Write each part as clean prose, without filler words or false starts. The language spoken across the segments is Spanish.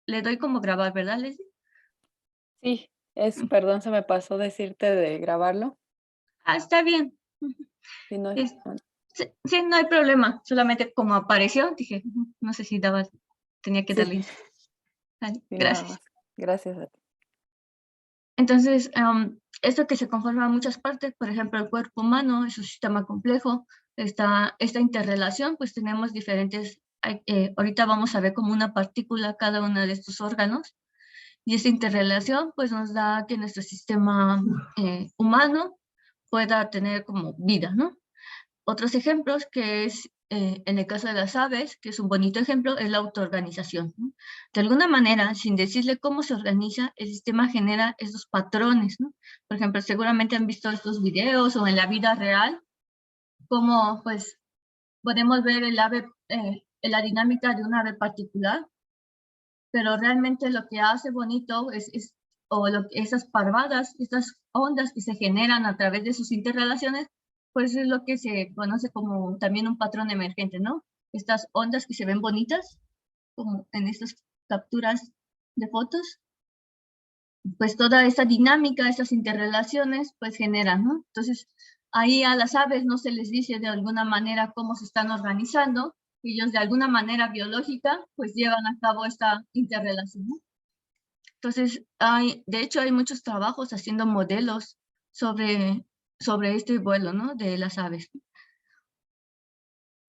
le doy como grabar, ¿verdad, Leslie? Sí, es Mm. perdón, se me pasó decirte de grabarlo. Ah, está bien. Ujú. Si no Es sí, sí, no hay problema, solamente como apareció, dije: No sé si daba tenía que sí, darle". Vale, sí, nada gracias. más. Gracias a ti. Entonces, esto que se conforma a muchas partes, por ejemplo, el cuerpo humano es un sistema complejo, esta interrelación, pues tenemos diferentes, ahorita vamos a ver como una partícula cada uno de estos órganos, y esa interrelación pues nos da que nuestro sistema humano pueda tener como vida, ¿no? Otros ejemplos que es, en el caso de las aves, que es un bonito ejemplo, es la autoorganización, ¿no? De alguna manera, sin decirle cómo se organiza, el sistema genera esos patrones, ¿no? Por ejemplo, seguramente han visto estos videos o en la vida real, cómo pues podemos ver el ave, la dinámica de un ave particular, pero realmente lo que hace bonito o esas parvadas, estas ondas que se generan a través de sus interrelaciones, pues es lo que se conoce como también un patrón emergente, ¿no? Estas ondas que se ven bonitas, como en estas capturas de fotos, pues toda esa dinámica, esas interrelaciones, pues generan, ¿no? Entonces, ahí a las aves no se les dice de alguna manera cómo se están organizando, ellos de alguna manera biológica, pues llevan a cabo esta interrelación, ¿no? Entonces, de hecho, hay muchos trabajos haciendo modelos sobre, sobre este vuelo, ¿no? De las aves.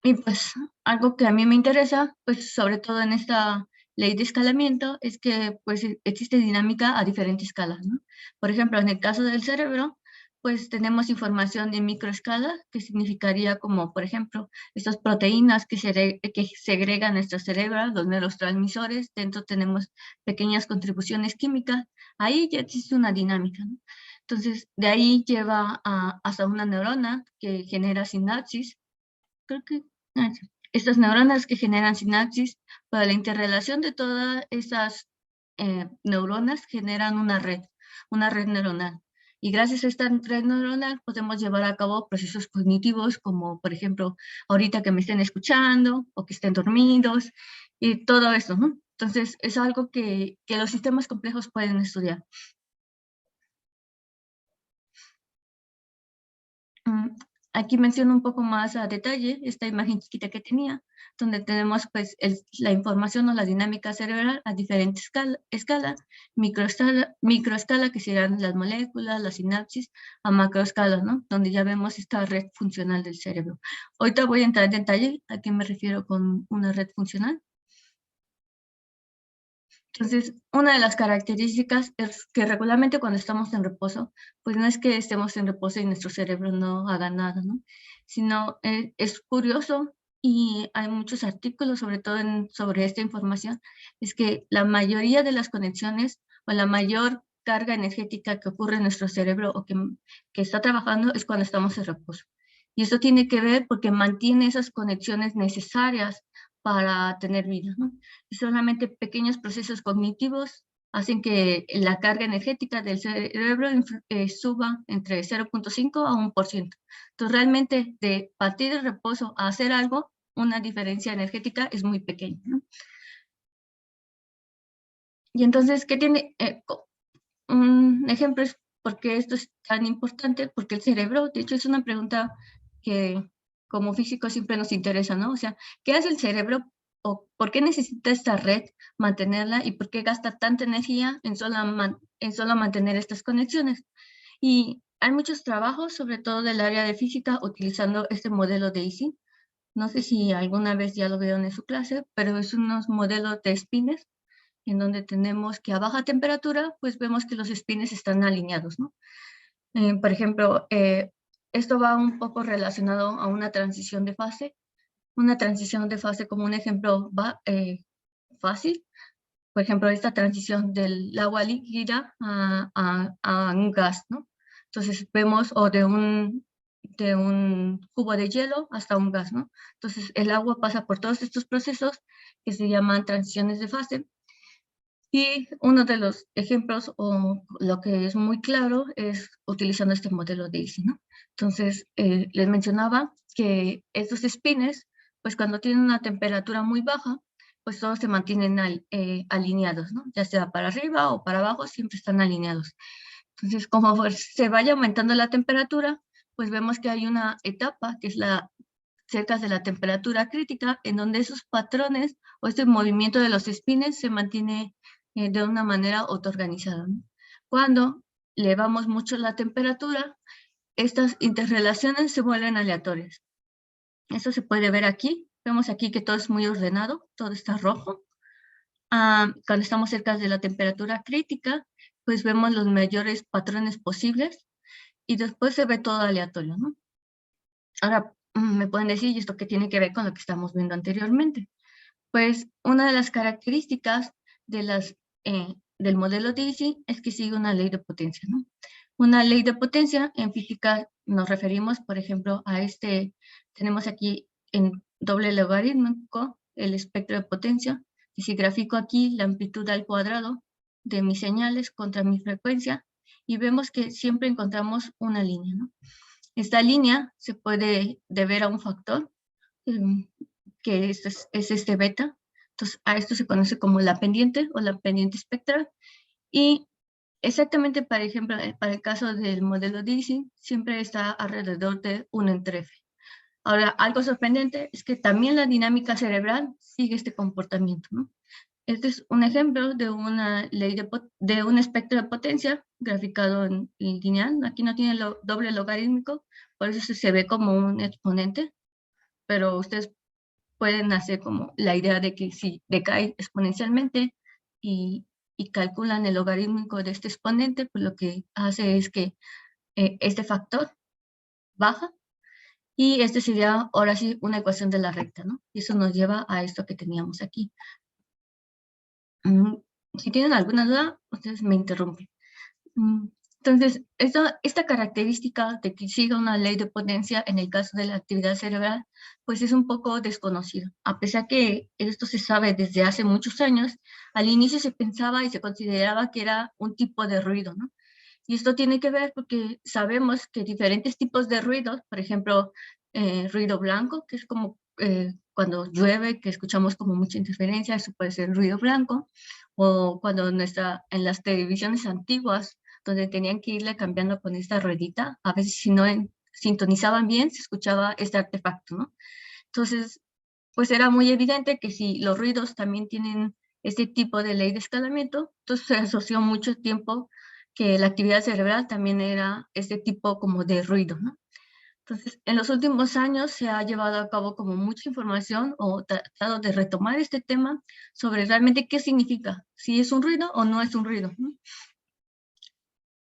Y pues algo que a mí me interesa, pues sobre todo en esta ley de escalamiento, es que pues existe dinámica a diferentes escalas, ¿no? Por ejemplo, en el caso del cerebro, pues tenemos información en microescala, que significaría como, por ejemplo, estas proteínas que segregan nuestro cerebro, los neurotransmisores, dentro tenemos pequeñas contribuciones químicas, ahí ya existe una dinámica, ¿no? Entonces, de ahí lleva hasta una neurona que genera sinapsis, creo que estas neuronas que generan sinapsis, para la interrelación de todas esas neuronas generan una red neuronal. Y gracias a esta red neuronal podemos llevar a cabo procesos cognitivos como, por ejemplo, ahorita que me estén escuchando o que estén dormidos y todo eso, ¿no? Entonces, es algo que los sistemas complejos pueden estudiar. Mm, Aquí menciono un poco más a detalle esta imagen chiquita que tenía, donde tenemos pues la información o la dinámica cerebral a diferentes escala, microescala que serán las moléculas, la sinapsis, a macroescala, ¿no? Donde ya vemos esta red funcional del cerebro. Ahorita voy a entrar en detalle a qué me refiero con una red funcional. Entonces, una de las características es que regularmente cuando estamos en reposo, pues no es que estemos en reposo y nuestro cerebro no haga nada, ¿no? Sino es curioso y hay muchos artículos, sobre todo sobre esta información, es que la mayoría de las conexiones o la mayor carga energética que ocurre en nuestro cerebro o que está trabajando es cuando estamos en reposo. Y eso tiene que ver porque mantiene esas conexiones necesarias para tener vida, ¿no? Y solamente pequeños procesos cognitivos hacen que la carga energética del cerebro suba entre 0,5 a 1%. Entonces, realmente de partir del reposo a hacer algo, una diferencia energética es muy pequeña, ¿no? Y entonces, ¿qué tiene? Un ejemplo es por qué esto es tan importante, porque el cerebro, de hecho, es una pregunta que como físicos siempre nos interesa, ¿no? O sea, ¿qué hace el cerebro o por qué necesita esta red mantenerla y por qué gasta tanta energía en solo mantener estas conexiones? Y hay muchos trabajos, sobre todo del área de física, utilizando este modelo de Ising. No sé si alguna vez ya lo vieron en su clase, pero es unos modelos de espines en donde tenemos que a baja temperatura, pues vemos que los espines están alineados, ¿no? Por ejemplo, esto va un poco relacionado a una transición de fase. Una transición de fase como un ejemplo fácil. Por ejemplo, esta transición del agua líquida a un gas, ¿no? Entonces vemos, o de un cubo de hielo hasta un gas, ¿no? Entonces el agua pasa por todos estos procesos que se llaman transiciones de fase. Y uno de los ejemplos, o lo que es muy claro, es utilizando este modelo de Ising, ¿no? Entonces, les mencionaba que estos espines, pues cuando tienen una temperatura muy baja, pues todos se mantienen alineados, ¿no? Ya sea para arriba o para abajo, siempre están alineados. Entonces, como se vaya aumentando la temperatura, pues vemos que hay una etapa que es cerca de la temperatura crítica, en donde esos patrones o este movimiento de los espines se mantiene de una manera autoorganizada, ¿no? Cuando elevamos mucho la temperatura, estas interrelaciones se vuelven aleatorias. Eso se puede ver aquí. Vemos aquí que todo es muy ordenado, todo está rojo. Cuando estamos cerca de la temperatura crítica, pues vemos los mayores patrones posibles y después se ve todo aleatorio, ¿no? Ahora, me pueden decir, ¿y esto qué tiene que ver con lo que estamos viendo anteriormente? Pues una de las características del modelo DISI es que sigue una ley de potencia, ¿no? Una ley de potencia en física nos referimos, por ejemplo, tenemos aquí en doble logarítmico el espectro de potencia, y si grafico aquí la amplitud al cuadrado de mis señales contra mi frecuencia, y vemos que siempre encontramos una línea, ¿no? Esta línea se puede deber a un factor, em, que es este beta. Entonces, a esto se conoce como la pendiente o la pendiente espectral. Y exactamente, por ejemplo, para el caso del modelo DISI, siempre está alrededor de 1 entre F. Ahora, algo sorprendente es que también la dinámica cerebral sigue este comportamiento, ¿no? Este es un ejemplo de una ley de un espectro de potencia graficado en lineal. Aquí no tiene doble logarítmico, por eso se ve como un exponente, pero ustedes pueden hacer como la idea de que si decae exponencialmente y, y calculan el logarítmico de este exponente, pues lo que hace es que este factor baja y este sería ahora sí una ecuación de la recta, ¿no? Y eso nos lleva a esto que teníamos aquí. Si tienen alguna duda, ustedes me interrumpen. Entonces, esta característica de que siga una ley de potencia en el caso de la actividad cerebral, pues es un poco desconocido. A pesar que esto se sabe desde hace muchos años, al inicio se pensaba y se consideraba que era un tipo de ruido, ¿no? Y esto tiene que ver porque sabemos que diferentes tipos de ruidos, por ejemplo, ruido blanco, que es como cuando llueve, que escuchamos como mucha interferencia, eso puede ser ruido blanco, o cuando en las televisiones antiguas, donde tenían que irle cambiando con esta ruedita, a veces si no sintonizaban bien, se escuchaba este artefacto, ¿no? Entonces, pues era muy evidente que si los ruidos también tienen este tipo de ley de escalamiento, entonces se asoció mucho tiempo que la actividad cerebral también era este tipo como de ruido, ¿no? Entonces, en los últimos años se ha llevado a cabo como mucha información o tratado de retomar este tema sobre realmente qué significa, si es un ruido o no es un ruido, ¿no?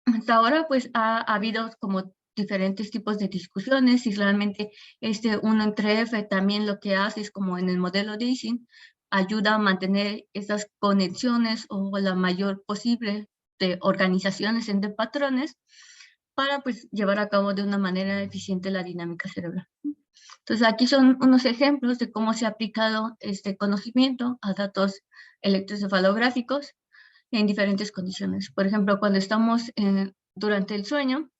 Hasta ahora, pues, ha habido como diferentes tipos de discusiones y realmente este 1 entre F también lo que hace es como en el modelo de Ising, ayuda a mantener esas conexiones o la mayor posible de organizaciones entre patrones para pues llevar a cabo de una manera eficiente la dinámica cerebral. Entonces aquí son unos ejemplos de cómo se ha aplicado este conocimiento a datos electroencefalográficos en diferentes condiciones. Por ejemplo, cuando estamos durante el sueño,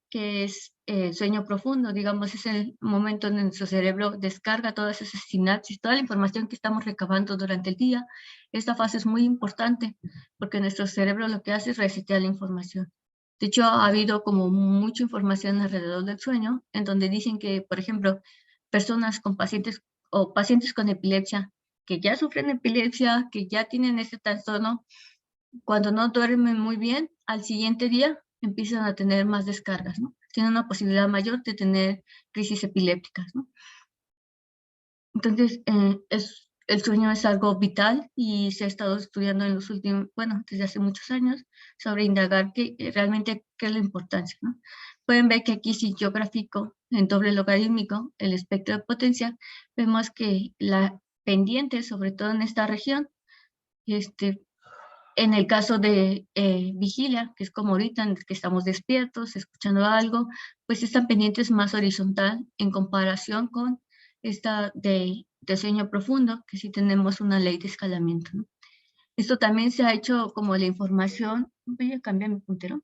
que es el sueño profundo, digamos, es el momento en el que nuestro cerebro descarga todas esas sinapsis, toda la información que estamos recabando durante el día. Esta fase es muy importante porque nuestro cerebro lo que hace es resetear la información. De hecho, ha habido como mucha información alrededor del sueño, en donde dicen que, por ejemplo, personas con pacientes o pacientes con epilepsia, que ya sufren epilepsia, que ya tienen este trastorno, cuando no duermen muy bien, al siguiente día empiezan a tener más descargas, ¿no? Tienen una posibilidad mayor de tener crisis epilépticas, ¿no? Entonces, el sueño es algo vital y se ha estado estudiando en los últimos, bueno, desde hace muchos años, sobre indagar realmente qué es la importancia, ¿no? Pueden ver que aquí si yo grafico en doble logarítmico el espectro de potencia, vemos que la pendiente, sobre todo en esta región, este, en el caso de vigilia, que es como ahorita en el que estamos despiertos, escuchando algo, pues esta pendiente es más horizontal en comparación con esta de sueño profundo, que sí tenemos una ley de escalamiento, ¿no? Esto también se ha hecho como la información, voy a cambiar mi puntero,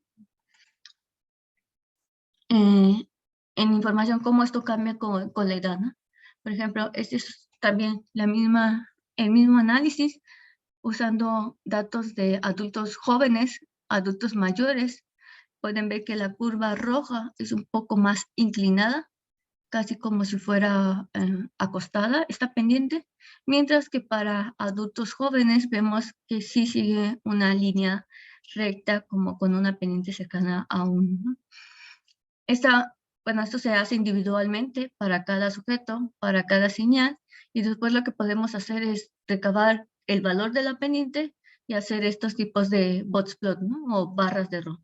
eh, en información cómo esto cambia con la edad, ¿no? Por ejemplo, este es también la misma el mismo análisis usando datos de adultos jóvenes, adultos mayores. Pueden ver que la curva roja es un poco más inclinada, casi como si fuera acostada, está pendiente, mientras que para adultos jóvenes vemos que sí sigue una línea recta como con una pendiente cercana a 1, ¿no? Bueno, esto se hace individualmente para cada sujeto, para cada señal, y después lo que podemos hacer es recabar el valor de la pendiente y hacer estos tipos de box plot, ¿no? O barras de error.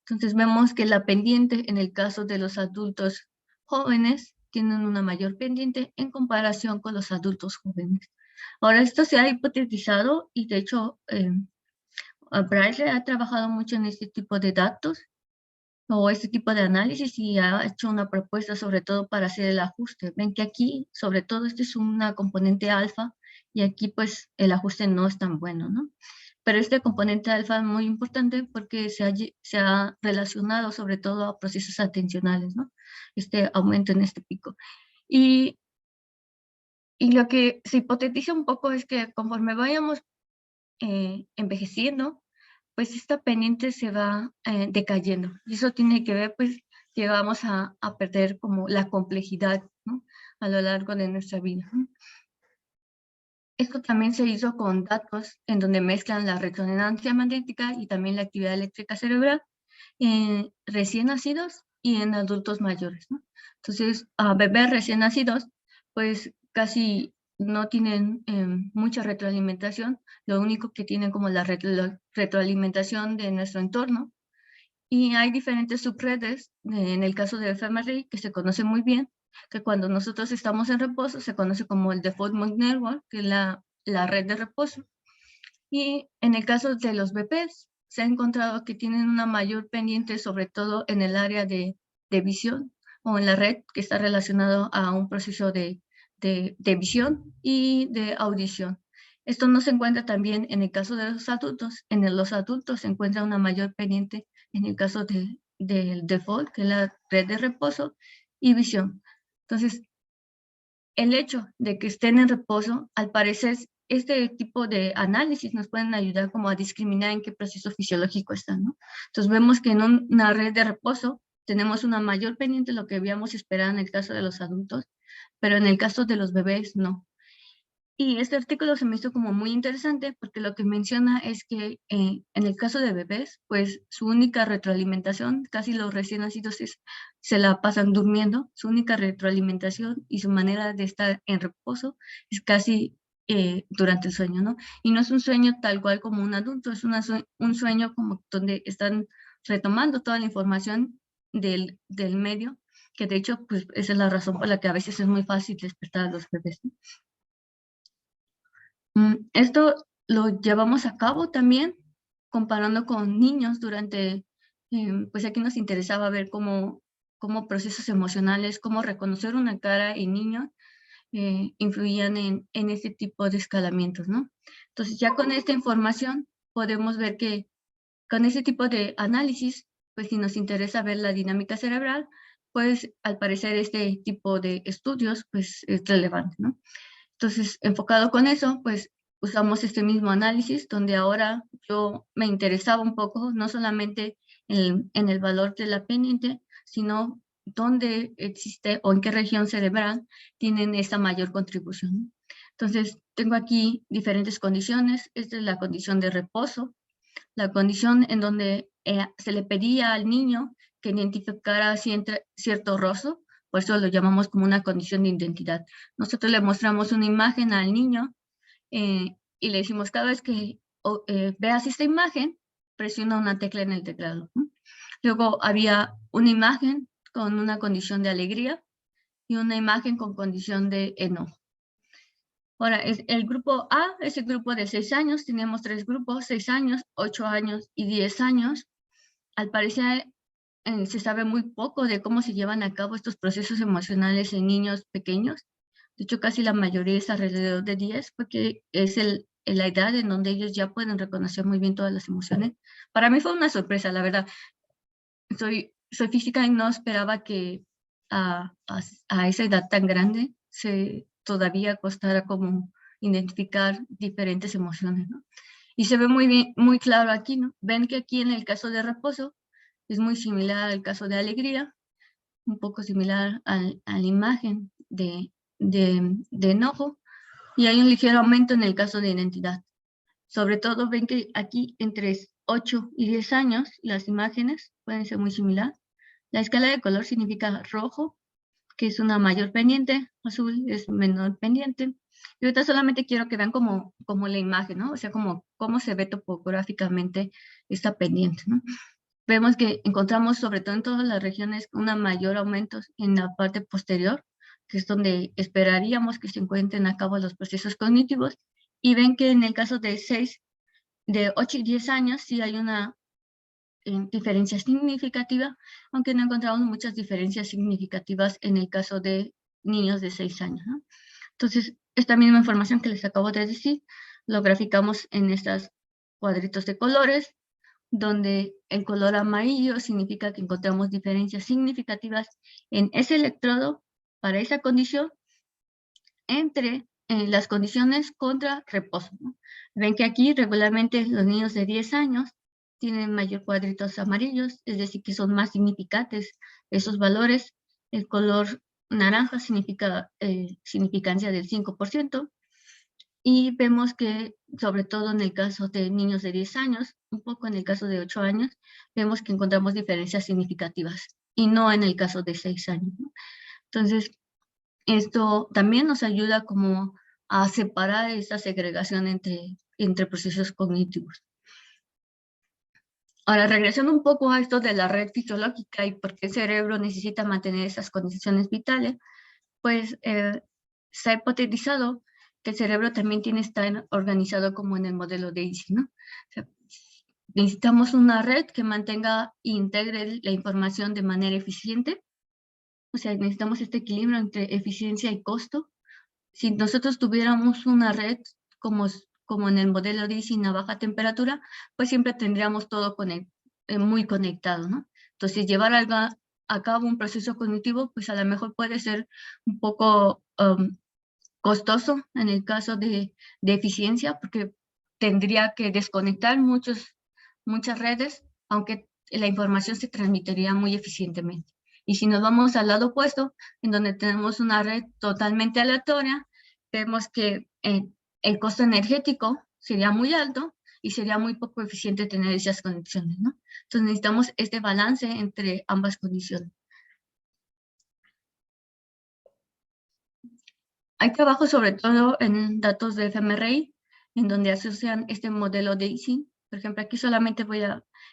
Entonces vemos que la pendiente en el caso de los adultos jóvenes tienen una mayor pendiente en comparación con los adultos jóvenes. Ahora, esto se ha hipotetizado y de hecho Bradley ha trabajado mucho en este tipo de datos o este tipo de análisis y ha hecho una propuesta sobre todo para hacer el ajuste. Ven que aquí, sobre todo, este es una componente alfa y aquí pues el ajuste no es tan bueno, ¿no? Pero este componente alfa es muy importante porque se ha relacionado sobre todo a procesos atencionales, ¿no? Este aumento en este pico. Y, y lo que se hipotetiza un poco es que conforme vayamos envejeciendo, pues esta pendiente se va decayendo. Y eso tiene que ver, pues, que vamos a perder como la complejidad, ¿no? A lo largo de nuestra vida, ¿no? Esto también se hizo con datos en donde mezclan la resonancia magnética y también la actividad eléctrica cerebral en recién nacidos y en adultos mayores, ¿no? Entonces, a bebés recién nacidos, pues casi no tienen mucha retroalimentación, lo único que tienen como la retroalimentación de nuestro entorno. Y hay diferentes subredes, en el caso de fMRI, que se conoce muy bien, que cuando nosotros estamos en reposo se conoce como el Default Mode Network, que es la red de reposo. Y en el caso de los bebés, se ha encontrado que tienen una mayor pendiente, sobre todo en el área de visión o en la red que está relacionado a un proceso de visión y de audición. Esto no se encuentra también en el caso de los adultos. Los adultos se encuentra una mayor pendiente en el caso del default, que es la red de reposo y visión. Entonces, el hecho de que estén en reposo, al parecer, este tipo de análisis nos pueden ayudar como a discriminar en qué proceso fisiológico están, ¿no? Entonces vemos que en una red de reposo tenemos una mayor pendiente de lo que habíamos esperado en el caso de los adultos, pero en el caso de los bebés no. Y este artículo se me hizo como muy interesante porque lo que menciona es que en el caso de bebés, pues su única retroalimentación, casi los recién nacidos se la pasan durmiendo, su única retroalimentación y su manera de estar en reposo es casi durante el sueño, ¿no? Y no es un sueño tal cual como un adulto, es un sueño como donde están retomando toda la información del medio, que de hecho, pues esa es la razón por la que a veces es muy fácil despertar a los bebés, ¿no? Esto lo llevamos a cabo también comparando con niños durante, pues aquí nos interesaba ver cómo procesos emocionales, cómo reconocer una cara en niños influían en este tipo de escalamientos, ¿no? Entonces ya con esta información podemos ver que con ese tipo de análisis, pues si nos interesa ver la dinámica cerebral, pues al parecer este tipo de estudios pues es relevante, ¿no? Entonces, enfocado con eso, pues usamos este mismo análisis donde ahora yo me interesaba un poco, no solamente en el valor de la pendiente, sino dónde existe o en qué región cerebral tienen esta mayor contribución. Entonces, tengo aquí diferentes condiciones. Esta es la condición de reposo, la condición en donde se le pedía al niño que identificara cierto rostro, por eso lo llamamos como una condición de identidad. Nosotros le mostramos una imagen al niño y le decimos cada vez que veas esta imagen, presiona una tecla en el teclado, ¿no? Luego había una imagen con una condición de alegría y una imagen con condición de enojo. Ahora, el grupo A es el grupo de 6 años, tenemos 3 grupos, 6 años, 8 años y 10 años. Al parecer, se sabe muy poco de cómo se llevan a cabo estos procesos emocionales en niños pequeños. De hecho, casi la mayoría es alrededor de 10, porque es la edad en donde ellos ya pueden reconocer muy bien todas las emociones. Para mí fue una sorpresa, la verdad. Soy física y no esperaba que a esa edad tan grande todavía costara como identificar diferentes emociones, ¿no? Y se ve muy bien, muy claro aquí, ¿no? Ven que aquí en el caso de reposo es muy similar al caso de alegría, un poco similar a la imagen de enojo, y hay un ligero aumento en el caso de identidad. Sobre todo ven que aquí entre 8 y 10 años las imágenes pueden ser muy similares. La escala de color significa rojo, que es una mayor pendiente, azul es menor pendiente. Y ahorita solamente quiero que vean como la imagen, ¿no? O sea, como cómo se ve topográficamente esta pendiente, ¿no? Vemos que encontramos, sobre todo en todas las regiones, un mayor aumento en la parte posterior, que es donde esperaríamos que se encuentren a cabo los procesos cognitivos. Y ven que en el caso de 8 y 10 años, sí hay una diferencia significativa, aunque no encontramos muchas diferencias significativas en el caso de niños de 6 años, ¿no? Entonces, esta misma información que les acabo de decir, lo graficamos en estos cuadritos de colores, donde el color amarillo significa que encontramos diferencias significativas en ese electrodo para esa condición entre las condiciones contra reposo, ¿no? Ven que aquí regularmente los niños de 10 años tienen mayor cuadritos amarillos, es decir, que son más significantes esos valores. El color naranja significa significancia del 5%, y vemos que, sobre todo en el caso de niños de 10 años, un poco en el caso de 8 años, vemos que encontramos diferencias significativas, y no en el caso de 6 años, ¿no? Entonces, esto también nos ayuda como a separar esta segregación entre procesos cognitivos. Ahora, regresando un poco a esto de la red fisiológica y por qué el cerebro necesita mantener esas condiciones vitales, pues se ha hipotetizado que el cerebro también tiene que estar organizado como en el modelo de Ising, ¿no? O sea, necesitamos una red que mantenga e integre la información de manera eficiente. O sea, necesitamos este equilibrio entre eficiencia y costo. Si nosotros tuviéramos una red como en el modelo de Ising a baja temperatura, pues siempre tendríamos todo muy conectado, ¿no? Entonces, llevar a cabo un proceso cognitivo, pues a lo mejor puede ser un poco costoso en el caso de eficiencia, porque tendría que desconectar muchas redes, aunque la información se transmitiría muy eficientemente. Y si nos vamos al lado opuesto, en donde tenemos una red totalmente aleatoria, vemos que el costo energético sería muy alto y sería muy poco eficiente tener esas conexiones, ¿no? Entonces necesitamos este balance entre ambas condiciones. Hay trabajo sobre todo en datos de fMRI, en donde asocian este modelo de Ising. Por ejemplo, aquí solamente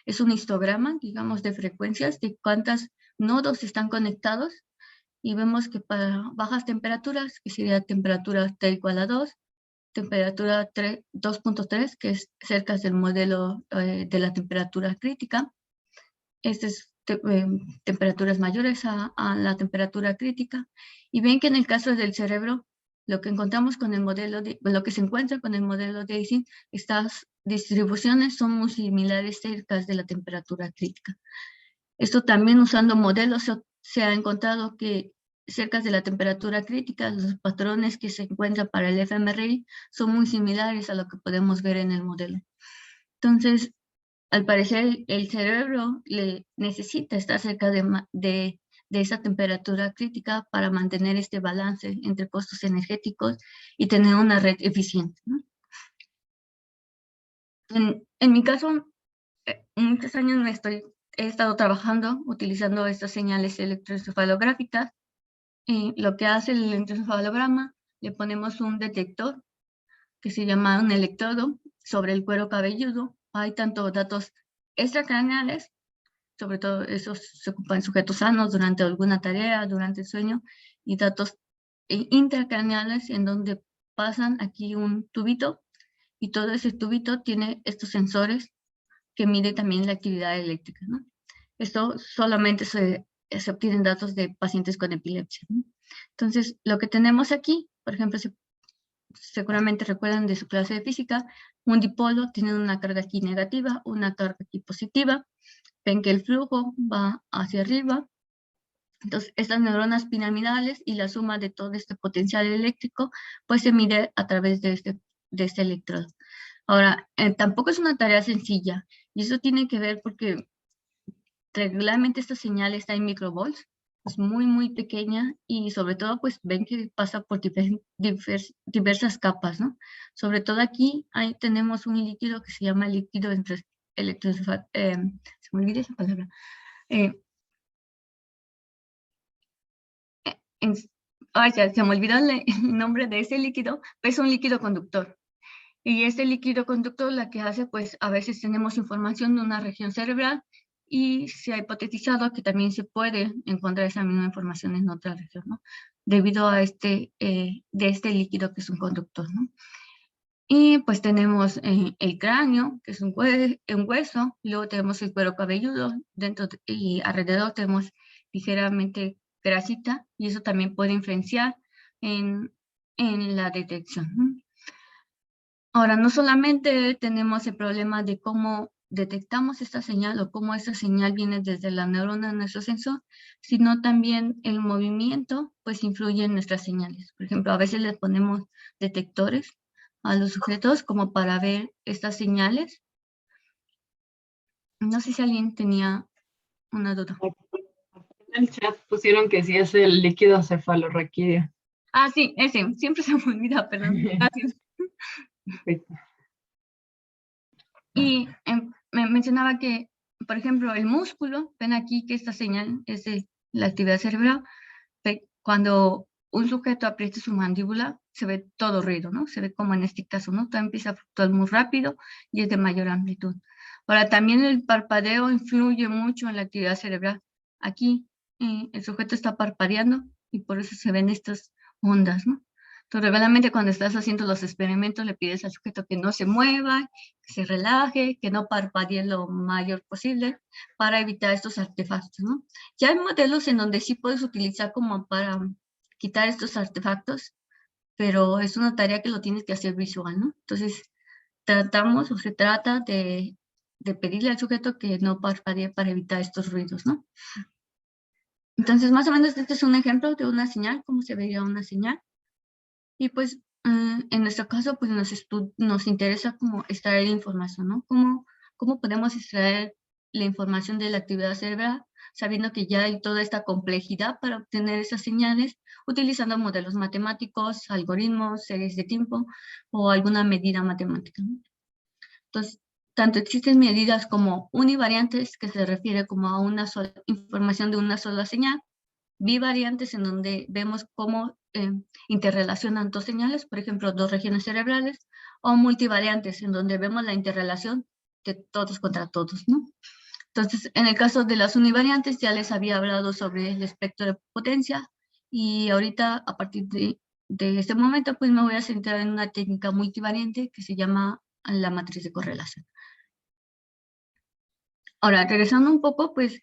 es un histograma, digamos, de frecuencias, de cuántos nodos están conectados, y vemos que para bajas temperaturas, que sería temperatura T igual a 2, temperatura 2.3, que es cerca del modelo de la temperatura crítica. Temperaturas mayores a la temperatura crítica. Y ven que en el caso del cerebro, lo que encontramos con el modelo lo que se encuentra con el modelo de Ising, estas distribuciones son muy similares cerca de la temperatura crítica. Esto también usando modelos se ha encontrado que cerca de la temperatura crítica, los patrones que se encuentran para el fMRI son muy similares a lo que podemos ver en el modelo. Entonces, al parecer, el cerebro necesita estar cerca de esa temperatura crítica para mantener este balance entre costos energéticos y tener una red eficiente, ¿no? En mi caso, muchos años he estado trabajando utilizando estas señales electroencefalográficas, y lo que hace el electroencefalograma, le ponemos un detector que se llama un electrodo sobre el cuero cabelludo. Hay tanto datos extracraneales, sobre todo esos se ocupan sujetos sanos durante alguna tarea, durante el sueño, y datos intracraneales en donde pasan aquí un tubito, y todo ese tubito tiene estos sensores que mide también la actividad eléctrica, ¿no? Esto solamente se obtienen datos de pacientes con epilepsia, ¿no? Entonces, lo que tenemos aquí, por ejemplo, seguramente recuerdan de su clase de física, un dipolo tiene una carga aquí negativa, una carga aquí positiva. Ven que el flujo va hacia arriba Entonces, estas neuronas piramidales y la suma de todo este potencial eléctrico, pues se mide a través de este electrodo. Ahora, tampoco es una tarea sencilla, y eso tiene que ver porque regularmente esta señal está en microvolts, es muy, muy pequeña, y sobre todo, pues ven que pasa por diversas capas, ¿no? Sobre todo aquí, ahí tenemos un líquido que se llama líquido electrosfático, se me olvida esa palabra, eh, en- ay, ya, se me olvidó el nombre de ese líquido, pero es un líquido conductor. Y este líquido conductor lo que hace, pues a veces tenemos información de una región cerebral y se ha hipotetizado que también se puede encontrar esa misma información en otra región, ¿no? Debido a de este líquido que es un conductor, ¿no? Y pues tenemos el cráneo, que es un hueso, y luego tenemos el cuero cabelludo, y alrededor tenemos ligeramente grasita, y eso también puede influenciar en la detección, ¿no? Ahora, no solamente tenemos el problema de cómo detectamos esta señal o cómo esta señal viene desde la neurona de nuestro sensor, sino también el movimiento, pues influye en nuestras señales. Por ejemplo, a veces les ponemos detectores a los sujetos como para ver estas señales. No sé si alguien tenía una duda. En el chat pusieron que sí es el líquido cefalorraquídeo. Ah, sí, ese, siempre se me olvida, perdón. Gracias. Perfecto. Y me mencionaba que, por ejemplo, el músculo, ven aquí que esta señal es de la actividad cerebral, cuando un sujeto aprieta su mandíbula, se ve todo ruido, ¿no? Se ve como en este caso, ¿no? Todo empieza a fluctuar muy rápido y es de mayor amplitud. Ahora, también el parpadeo influye mucho en la actividad cerebral. Aquí el sujeto está parpadeando y por eso se ven estas ondas, ¿no? Entonces, regularmente cuando estás haciendo los experimentos le pides al sujeto que no se mueva, que se relaje, que no parpadee lo mayor posible para evitar estos artefactos, ¿no? Ya hay modelos en donde sí puedes utilizar como para quitar estos artefactos, pero es una tarea que lo tienes que hacer visual, ¿no? Entonces, tratamos o se trata de pedirle al sujeto que no parpadee para evitar estos ruidos, ¿no? Entonces, más o menos este es un ejemplo de una señal, cómo se vería una señal. Y pues, en nuestro caso, pues nos interesa como extraer información, ¿no? ¿Cómo podemos extraer la información de la actividad cerebral, sabiendo que ya hay toda esta complejidad para obtener esas señales, utilizando modelos matemáticos, algoritmos, series de tiempo o alguna medida matemática, ¿no? Entonces, tanto existen medidas como univariantes, que se refiere como a una sola información de una sola señal, bivariantes en donde vemos cómo interrelacionan dos señales, por ejemplo, dos regiones cerebrales, o multivariantes en donde vemos la interrelación de todos contra todos, ¿no? Entonces, en el caso de las univariantes ya les había hablado sobre el espectro de potencia y ahorita a partir de este momento pues me voy a centrar en una técnica multivariante que se llama la matriz de correlación. Ahora, regresando un poco, pues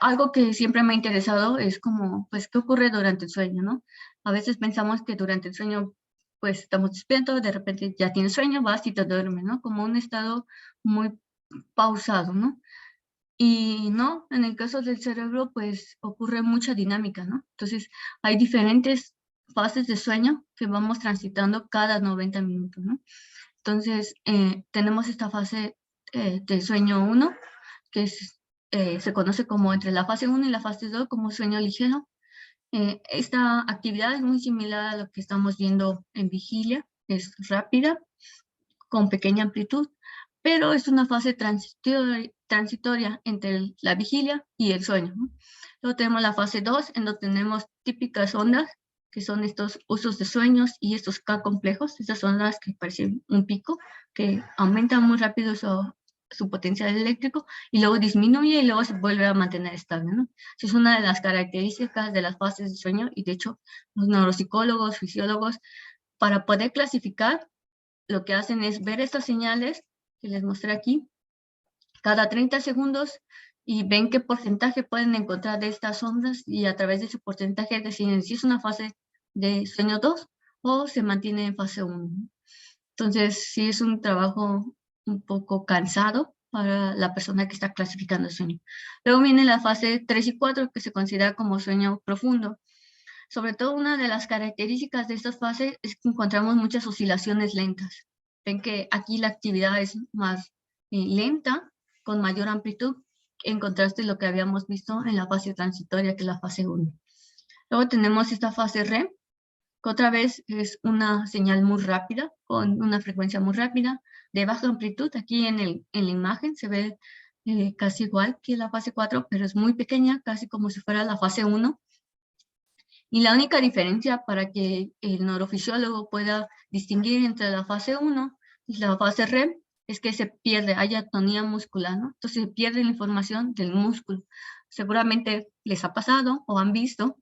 algo que siempre me ha interesado es como, pues, ¿qué ocurre durante el sueño, no? A veces pensamos que durante el sueño, pues, estamos despiertos, de repente ya tienes sueño, vas y te duermes, ¿no? Como un estado muy pausado, ¿no? Y no, en el caso del cerebro, pues, ocurre mucha dinámica, ¿no? Entonces, hay diferentes fases de sueño que vamos transitando cada 90 minutos, ¿no? Entonces, tenemos esta fase de sueño 1, que se conoce como entre la fase 1 y la fase 2 como sueño ligero. Esta actividad es muy similar a lo que estamos viendo en vigilia, es rápida, con pequeña amplitud, pero es una fase transitoria entre la vigilia y el sueño, ¿no? Luego tenemos la fase 2, en donde tenemos típicas ondas, que son estos usos de sueños y estos K complejos, estas ondas que parecen un pico, que aumentan muy rápido su potencial eléctrico y luego disminuye y luego se vuelve a mantener estable, ¿no? Esa es una de las características de las fases de sueño y de hecho los neuropsicólogos, fisiólogos, para poder clasificar, lo que hacen es ver estas señales que les mostré aquí cada 30 segundos y ven qué porcentaje pueden encontrar de estas ondas y a través de ese porcentaje deciden si es una fase de sueño 2 o se mantiene en fase 1. Entonces, sí es un trabajo un poco cansado para la persona que está clasificando el sueño. Luego viene la fase 3 y 4, que se considera como sueño profundo. Sobre todo, una de las características de estas fases es que encontramos muchas oscilaciones lentas. Ven que aquí la actividad es más lenta, con mayor amplitud, en contraste a lo que habíamos visto en la fase transitoria, que es la fase 1. Luego tenemos esta fase REM, que otra vez es una señal muy rápida, con una frecuencia muy rápida, de baja amplitud. Aquí en la imagen se ve casi igual que la fase 4, pero es muy pequeña, casi como si fuera la fase 1. Y la única diferencia para que el neurofisiólogo pueda distinguir entre la fase 1 y la fase REM es que se pierde, hay atonía muscular, ¿no? Entonces se pierde la información del músculo. Seguramente les ha pasado o han visto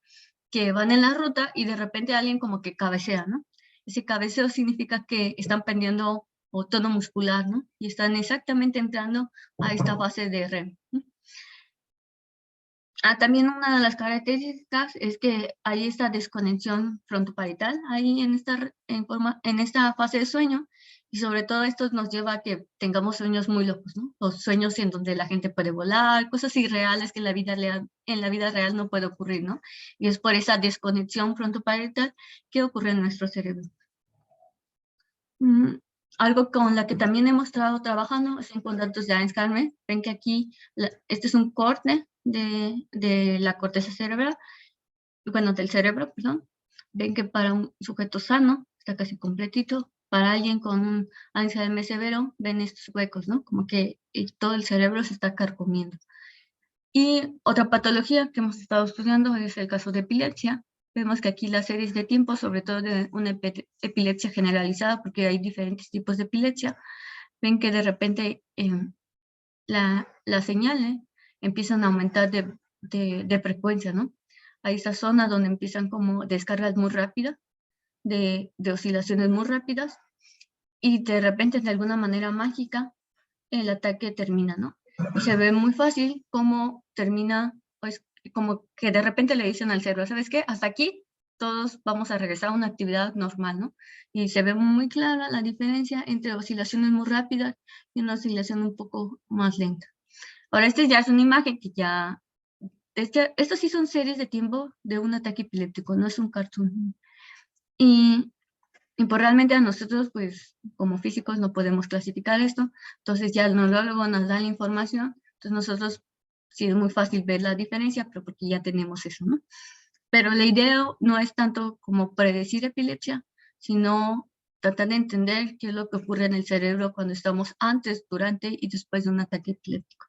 que van en la ruta y de repente alguien como que cabecea, ¿no? Ese cabeceo significa que están perdiendo tono muscular, ¿no? Y están exactamente entrando a esta fase de REM, ¿no? También una de las características es que hay esta desconexión frontoparietal ahí en esta fase de sueño, y sobre todo esto nos lleva a que tengamos sueños muy locos, ¿no? Los sueños en donde la gente puede volar, cosas irreales que en la vida real no puede ocurrir, ¿no? Y es por esa desconexión frontoparietal que ocurre en nuestro cerebro. Algo con la que también hemos estado trabajando es con datos de Alzheimer. Ven que aquí este es un corte de la corteza cerebral, bueno, del cerebro, perdón. Ven que para un sujeto sano está casi completito. Para alguien con un Alzheimer severo, ven estos huecos, ¿no? Como que todo el cerebro se está carcomiendo. Y otra patología que hemos estado estudiando es el caso de epilepsia. Vemos que aquí las series de tiempo, sobre todo de una epilepsia generalizada, porque hay diferentes tipos de epilepsia, ven que de repente las señales empiezan a aumentar de frecuencia, ¿no? Hay esta zona donde empiezan como descargas muy rápidas, de oscilaciones muy rápidas, y de repente, de alguna manera mágica, el ataque termina, ¿no? Y se ve muy fácil cómo termina, pues, como que de repente le dicen al cerebro, ¿sabes qué? Hasta aquí todos vamos a regresar a una actividad normal, ¿no? Y se ve muy clara la diferencia entre oscilaciones muy rápidas y una oscilación un poco más lenta. Ahora, esta ya es una imagen que ya... Estos sí son series de tiempo de un ataque epiléptico, no es un cartoon. Y pues realmente a nosotros, pues, como físicos no podemos clasificar esto, entonces ya el neurólogo nos da la información, entonces nosotros sí es muy fácil ver la diferencia, pero porque ya tenemos eso, ¿no? Pero la idea no es tanto como predecir epilepsia, sino tratar de entender qué es lo que ocurre en el cerebro cuando estamos antes, durante y después de un ataque epiléptico.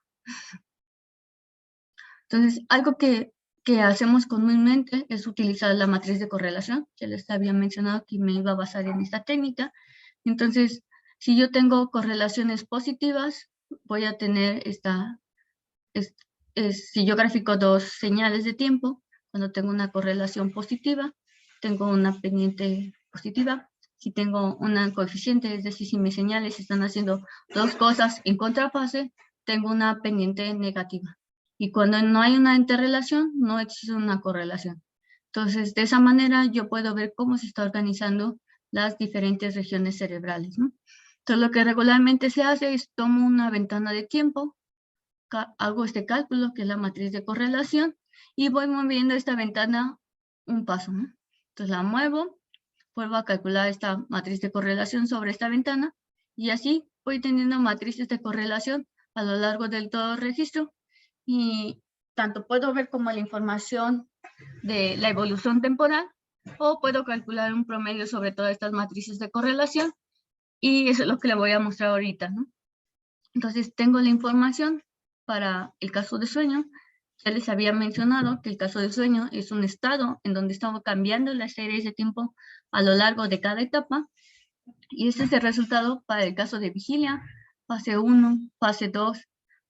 Entonces, algo que hacemos comúnmente es utilizar la matriz de correlación, que les había mencionado que me iba a basar en esta técnica. Entonces, si yo tengo correlaciones positivas, voy a tener si yo grafico dos señales de tiempo, cuando tengo una correlación positiva, tengo una pendiente positiva. Si tengo una coeficiente, es decir, si mis señales están haciendo dos cosas en contrafase, tengo una pendiente negativa. Y cuando no hay una interrelación, no existe una correlación. Entonces, de esa manera yo puedo ver cómo se está organizando las diferentes regiones cerebrales, ¿no? Entonces, lo que regularmente se hace es tomo una ventana de tiempo, hago este cálculo, que es la matriz de correlación, y voy moviendo esta ventana un paso, ¿no? Entonces, la muevo, vuelvo a calcular esta matriz de correlación sobre esta ventana, y así voy teniendo matrices de correlación a lo largo del todo el registro, y tanto puedo ver como la información de la evolución temporal, o puedo calcular un promedio sobre todas estas matrices de correlación, y eso es lo que le voy a mostrar ahorita, ¿no? Entonces tengo la información para el caso de sueño. Ya les había mencionado que el caso de sueño es un estado en donde estamos cambiando las series de tiempo a lo largo de cada etapa, y este es el resultado para el caso de vigilia, fase 1, fase 2,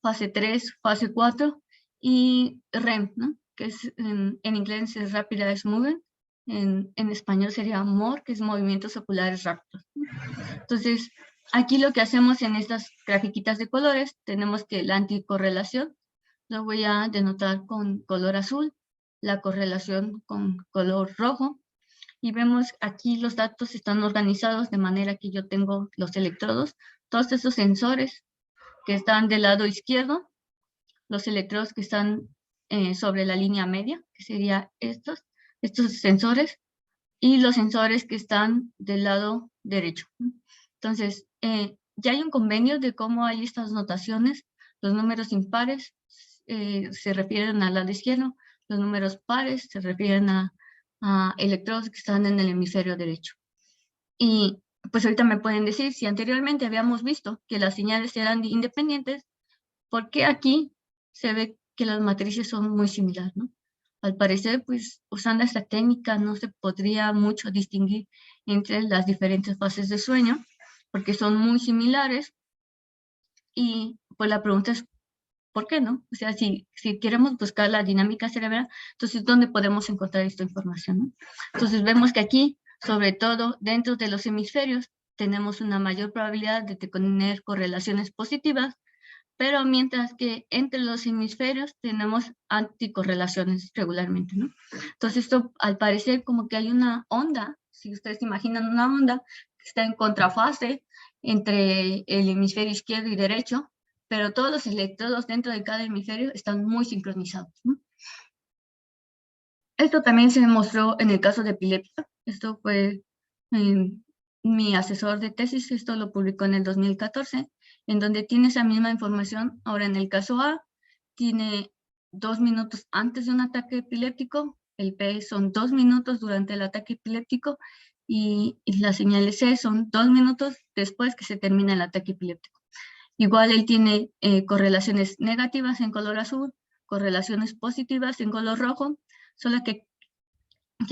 fase 3, fase 4 y REM, ¿no? Que es en inglés es Rapid Eye Movement, en español sería MOR, que es movimientos oculares rápidos. Entonces, aquí lo que hacemos en estas grafiquitas de colores, tenemos que la anticorrelación lo voy a denotar con color azul, la correlación con color rojo, y vemos aquí los datos están organizados de manera que yo tengo los electrodos, todos esos sensores que están del lado izquierdo, los electrodos que están sobre la línea media, que serían estos sensores, y los sensores que están del lado derecho. Entonces, ya hay un convenio de cómo hay estas notaciones. Los números impares se refieren al lado izquierdo, los números pares se refieren a electrodos que están en el hemisferio derecho. Y pues ahorita me pueden decir, si anteriormente habíamos visto que las señales eran independientes, ¿por qué aquí se ve que las matrices son muy similares, ¿no? Al parecer, pues usando esta técnica no se podría mucho distinguir entre las diferentes fases de sueño, porque son muy similares. Y pues la pregunta es, ¿por qué no? O sea, si queremos buscar la dinámica cerebral, entonces, ¿dónde podemos encontrar esta información, no? Entonces, vemos que aquí, sobre todo dentro de los hemisferios, tenemos una mayor probabilidad de tener correlaciones positivas, pero mientras que entre los hemisferios tenemos anticorrelaciones regularmente, ¿no? Entonces, esto al parecer como que hay una onda, si ustedes imaginan una onda que está en contrafase entre el hemisferio izquierdo y derecho, pero todos los electrodos dentro de cada hemisferio están muy sincronizados, ¿no? Esto también se demostró en el caso de epilepsia. Esto fue mi asesor de tesis, esto lo publicó en el 2014, en donde tiene esa misma información. Ahora, en el caso A, tiene 2 minutos antes de un ataque epiléptico, el P son 2 minutos durante el ataque epiléptico, y las señales C son 2 minutos después que se termina el ataque epiléptico. Igual él tiene correlaciones negativas en color azul, correlaciones positivas en color rojo, solo que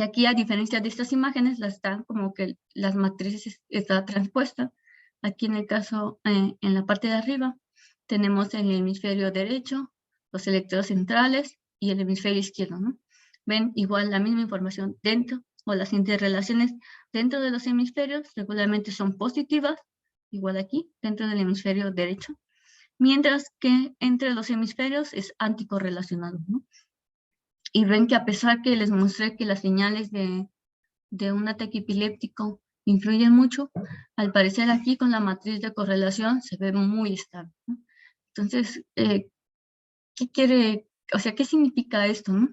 aquí, a diferencia de estas imágenes, como que las matrices está transpuesta. Aquí en el caso, en la parte de arriba, tenemos el hemisferio derecho, los electrodos centrales y el hemisferio izquierdo, ¿no? Ven igual la misma información dentro, o las interrelaciones dentro de los hemisferios regularmente son positivas, igual aquí, dentro del hemisferio derecho, mientras que entre los hemisferios es anticorrelacionado, ¿no? Y ven que a pesar que les mostré que las señales de un ataque epiléptico influyen mucho, al parecer aquí con la matriz de correlación se ve muy estable, ¿no? Entonces, ¿qué significa esto, no?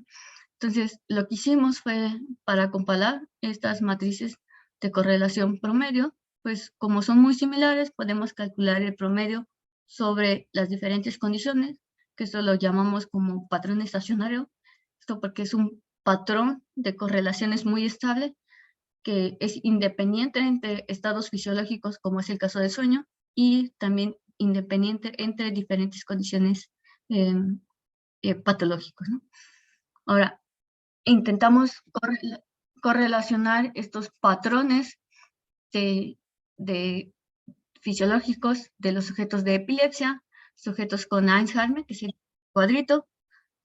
Entonces, lo que hicimos fue, para comparar estas matrices de correlación promedio, pues como son muy similares, podemos calcular el promedio sobre las diferentes condiciones, que esto lo llamamos como patrón estacionario. Esto porque es un patrón de correlaciones muy estable, que es independiente entre estados fisiológicos, como es el caso del sueño, y también independiente entre diferentes condiciones patológicas, ¿no? Ahora, intentamos correlacionar estos patrones de fisiológicos de los sujetos de epilepsia, sujetos con Alzheimer, que es el cuadrito,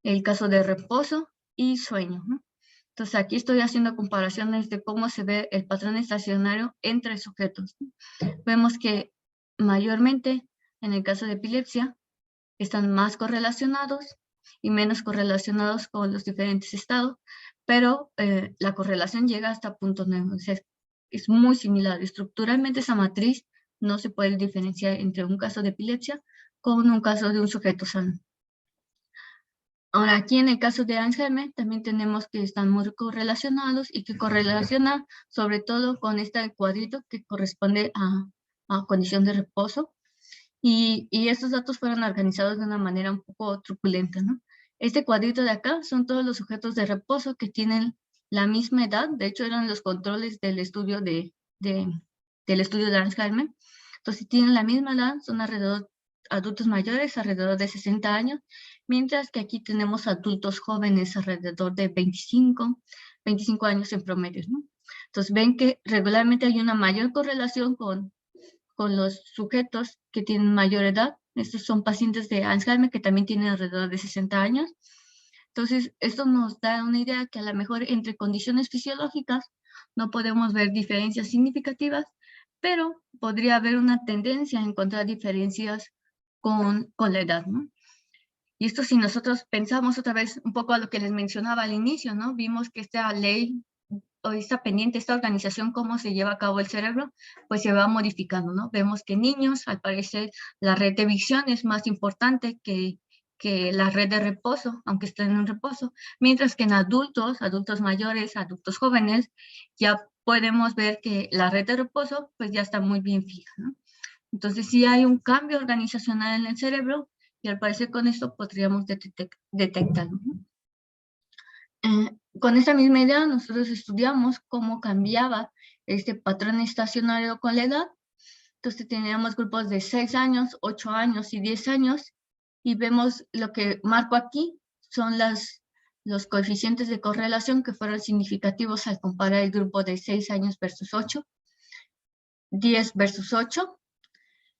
el caso de reposo y sueño, ¿no? Entonces aquí estoy haciendo comparaciones de cómo se ve el patrón estacionario entre sujetos, ¿no? Vemos que mayormente en el caso de epilepsia están más correlacionados y menos correlacionados con los diferentes estados, pero la correlación llega hasta punto 9, o sea, es muy similar. Estructuralmente esa matriz no se puede diferenciar entre un caso de epilepsia con un caso de un sujeto sano. Ahora, aquí en el caso de Alzheimer también tenemos que están muy correlacionados y que correlaciona sobre todo con este cuadrito que corresponde a condición de reposo. Y estos datos fueron organizados de una manera un poco truculenta, ¿no? Este cuadrito de acá son todos los sujetos de reposo que tienen la misma edad. De hecho, eran los controles del estudio del estudio de Alzheimer. Entonces, si tienen la misma edad, son adultos mayores, alrededor de 60 años, mientras que aquí tenemos adultos jóvenes alrededor de 25 años en promedio, ¿no? Entonces, ven que regularmente hay una mayor correlación con los sujetos que tienen mayor edad. Estos son pacientes de Alzheimer que también tienen alrededor de 60 años. Entonces, esto nos da una idea que a lo mejor entre condiciones fisiológicas no podemos ver diferencias significativas, pero podría haber una tendencia a encontrar diferencias con la edad, ¿no? Y esto, si nosotros pensamos otra vez un poco a lo que les mencionaba al inicio, ¿no? Vimos que esta ley o esta pendiente, esta organización, cómo se lleva a cabo el cerebro, pues se va modificando, ¿no? Vemos que en niños, al parecer, la red de visión es más importante que la red de reposo, aunque estén en reposo, mientras que en adultos, adultos mayores, adultos jóvenes, ya podemos ver que la red de reposo pues ya está muy bien fija, ¿no? Entonces sí hay un cambio organizacional en el cerebro y al parecer con esto podríamos detectarlo, ¿no? Con esta misma idea nosotros estudiamos cómo cambiaba este patrón estacionario con la edad. Entonces teníamos grupos de 6 años, 8 años y 10 años y vemos lo que marco aquí son los coeficientes de correlación que fueron significativos al comparar el grupo de 6 años versus 8, 10 versus 8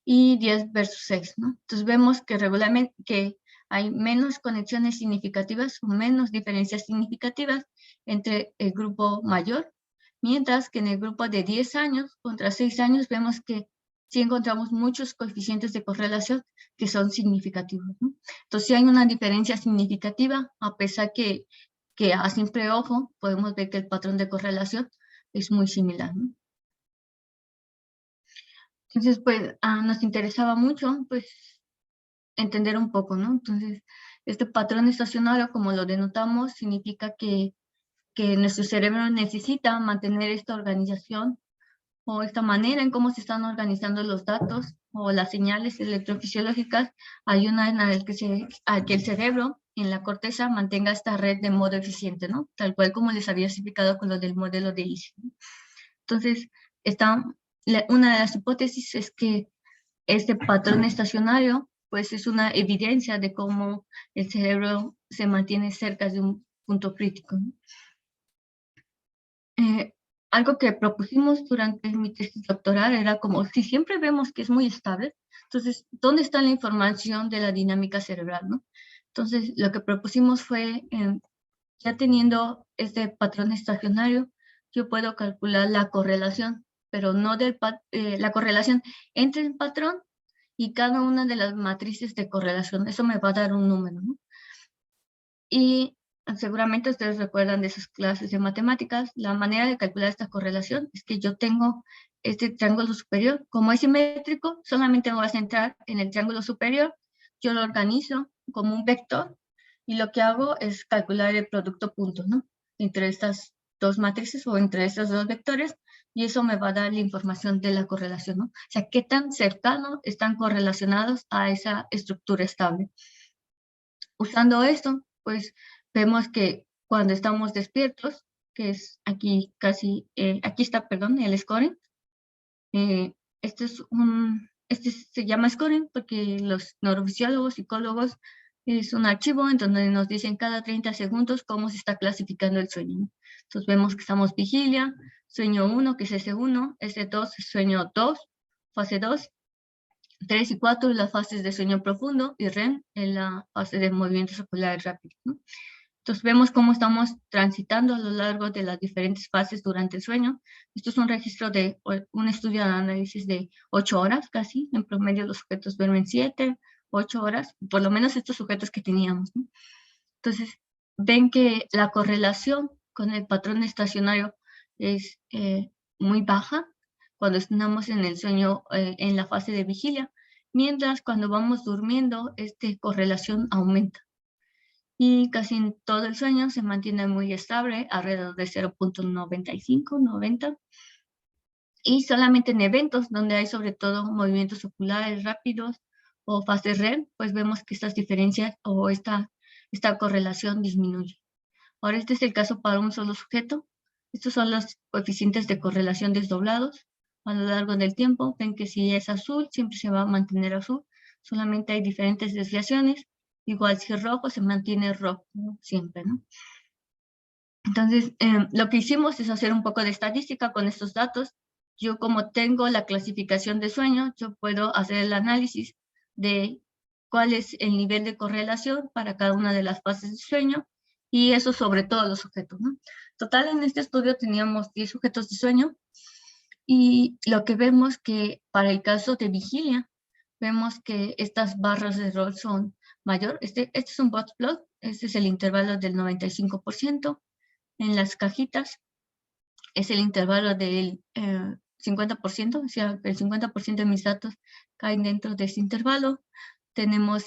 y 10 versus 6, ¿no? Entonces vemos que regularmente que hay menos conexiones significativas o menos diferencias significativas entre el grupo mayor, mientras que en el grupo de 10 años contra 6 años vemos que sí encontramos muchos coeficientes de correlación que son significativos, ¿no? Entonces sí hay una diferencia significativa, a pesar que a simple ojo podemos ver que el patrón de correlación es muy similar, ¿no? Entonces, pues, nos interesaba mucho, pues, entender un poco, ¿no? Entonces, este patrón estacionario, como lo denotamos, significa que nuestro cerebro necesita mantener esta organización o esta manera en cómo se están organizando los datos o las señales electrofisiológicas ayudan a que el cerebro en la corteza mantenga esta red de modo eficiente, ¿no? Tal cual como les había explicado con lo del modelo de Easy, ¿no? Entonces, una de las hipótesis es que este patrón estacionario pues es una evidencia de cómo el cerebro se mantiene cerca de un punto crítico, ¿no? Algo que propusimos durante mi tesis doctoral era como si siempre vemos que es muy estable, entonces, ¿dónde está la información de la dinámica cerebral, ¿no? Entonces, lo que propusimos fue, ya teniendo este patrón estacionario, yo puedo calcular la correlación, pero no la correlación entre el patrón y cada una de las matrices de correlación. Eso me va a dar un número, ¿no? Y seguramente ustedes recuerdan de sus clases de matemáticas, la manera de calcular esta correlación es que yo tengo este triángulo superior. Como es simétrico, solamente me voy a centrar en el triángulo superior. Yo lo organizo como un vector y lo que hago es calcular el producto punto, ¿no? Entre estas dos matrices o entre estos dos vectores, y eso me va a dar la información de la correlación, ¿no? O sea, qué tan cercano están correlacionados a esa estructura estable. Usando esto, pues vemos que cuando estamos despiertos, que es aquí casi, aquí está, perdón, el scoring. Este se llama scoring porque los neurofisiólogos, psicólogos, es un archivo en donde nos dicen cada 30 segundos cómo se está clasificando el sueño, ¿no? Entonces vemos que estamos vigilia, sueño 1, que es S1, S2, sueño 2, fase 2, 3 y 4 las fases de sueño profundo y REM en la fase de movimientos oculares rápidos, ¿no? Entonces vemos cómo estamos transitando a lo largo de las diferentes fases durante el sueño. Esto es un registro de un estudio de análisis de 8 horas casi. En promedio los sujetos duermen 7, 8 horas, por lo menos estos sujetos que teníamos, ¿no? Entonces ven que la correlación con el patrón estacionario es muy baja cuando estamos en el sueño, en la fase de vigilia, mientras cuando vamos durmiendo, esta correlación aumenta. Y casi en todo el sueño se mantiene muy estable, alrededor de 0.95, 90. Y solamente en eventos donde hay sobre todo movimientos oculares rápidos o fases REM, pues vemos que estas diferencias o esta correlación disminuye. Ahora este es el caso para un solo sujeto. Estos son los coeficientes de correlación desdoblados a lo largo del tiempo. Ven que si es azul, siempre se va a mantener azul. Solamente hay diferentes desviaciones. Igual si es rojo, se mantiene rojo, ¿no? Siempre, ¿no? Entonces, lo que hicimos es hacer un poco de estadística con estos datos. Yo como tengo la clasificación de sueño, yo puedo hacer el análisis de cuál es el nivel de correlación para cada una de las fases de sueño y eso sobre todos los sujetos, ¿no? Total, en este estudio teníamos 10 sujetos de sueño y lo que vemos que para el caso de vigilia, vemos que estas barras de rol son mayor. Este es un bot plot, este es el intervalo del 95% en las cajitas. es el intervalo del 50%, o sea, el 50% de mis datos caen dentro de ese intervalo. Tenemos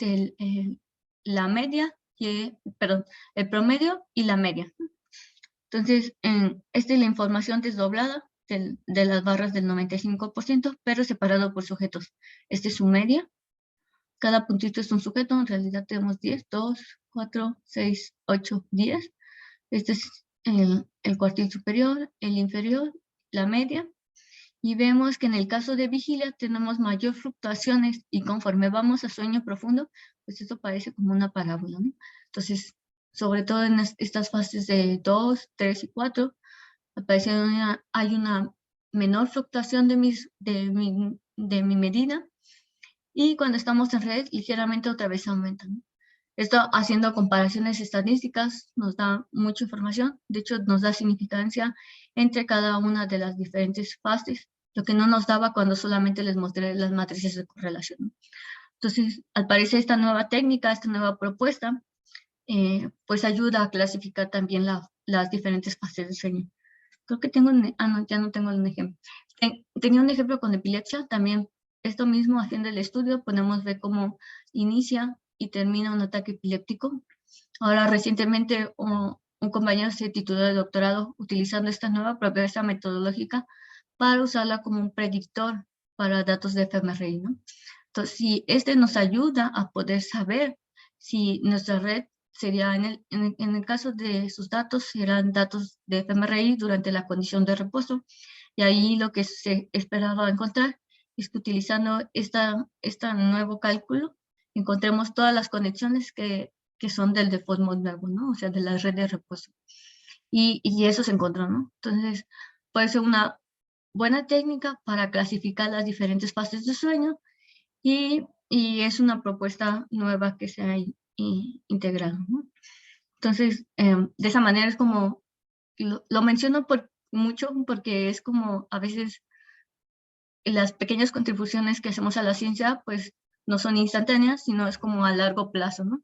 la media, el promedio y la media. Entonces, esta es la información desdoblada de las barras del 95%, pero separado por sujetos. Esta es su media. Cada puntito es un sujeto. En realidad tenemos 10, 2, 4, 6, 8, 10. Este es el cuartil superior, el inferior, la media. Y vemos que en el caso de vigilia tenemos mayor fluctuaciones y conforme vamos a sueño profundo, pues esto parece como una parábola, ¿no? Entonces, sobre todo en estas fases de 2, 3 y 4, hay una menor fluctuación de mi medida, y cuando estamos en red, ligeramente otra vez aumenta, ¿no? Esto, haciendo comparaciones estadísticas, nos da mucha información. De hecho, nos da significancia entre cada una de las diferentes fases, lo que no nos daba cuando solamente les mostré las matrices de correlación, ¿no? Entonces, al parecer, esta nueva técnica, esta nueva propuesta, pues ayuda a clasificar también las diferentes fases del sueño. Creo que tengo no, ya no tengo un ejemplo. Tenía un ejemplo con epilepsia, también esto mismo, haciendo el estudio, podemos ver cómo inicia y termina un ataque epiléptico. Ahora, recientemente, un compañero se tituló de doctorado utilizando esta nueva propuesta metodológica para usarla como un predictor para datos de fMRI, ¿no? Entonces, si este nos ayuda a poder saber si nuestra red sería, en el caso de sus datos, serán datos de fMRI durante la condición de reposo. Y ahí lo que se esperaba encontrar es que utilizando este nuevo cálculo, encontremos todas las conexiones que son del default mode nuevo, ¿no? O sea, de la red de reposo. Y eso se encontró, ¿no? Entonces, puede ser una buena técnica para clasificar las diferentes fases de sueño, y es una propuesta nueva que se ha integrado, ¿no? Entonces, de esa manera es como, lo menciono mucho porque es como a veces las pequeñas contribuciones que hacemos a la ciencia, pues no son instantáneas, sino es como a largo plazo, ¿no?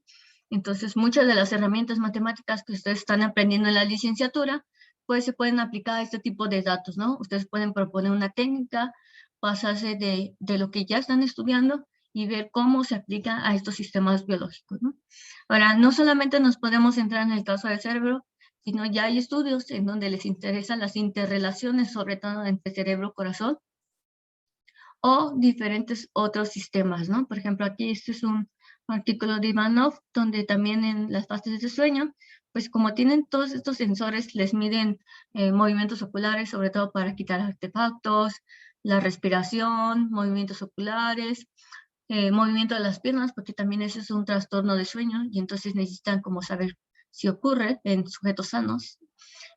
Entonces, muchas de las herramientas matemáticas que ustedes están aprendiendo en la licenciatura, pues se pueden aplicar a este tipo de datos, ¿no? Ustedes pueden proponer una técnica, basarse de lo que ya están estudiando y ver cómo se aplica a estos sistemas biológicos, ¿no? Ahora, no solamente nos podemos centrar en el caso del cerebro, sino ya hay estudios en donde les interesan las interrelaciones, sobre todo entre cerebro-corazón, o diferentes otros sistemas, ¿no? Por ejemplo, aquí este es un artículo de Ivanov, donde también en las fases de sueño, pues como tienen todos estos sensores, les miden movimientos oculares, sobre todo para quitar artefactos, la respiración, movimientos oculares, movimiento de las piernas, porque también ese es un trastorno de sueño, y entonces necesitan como saber si ocurre en sujetos sanos.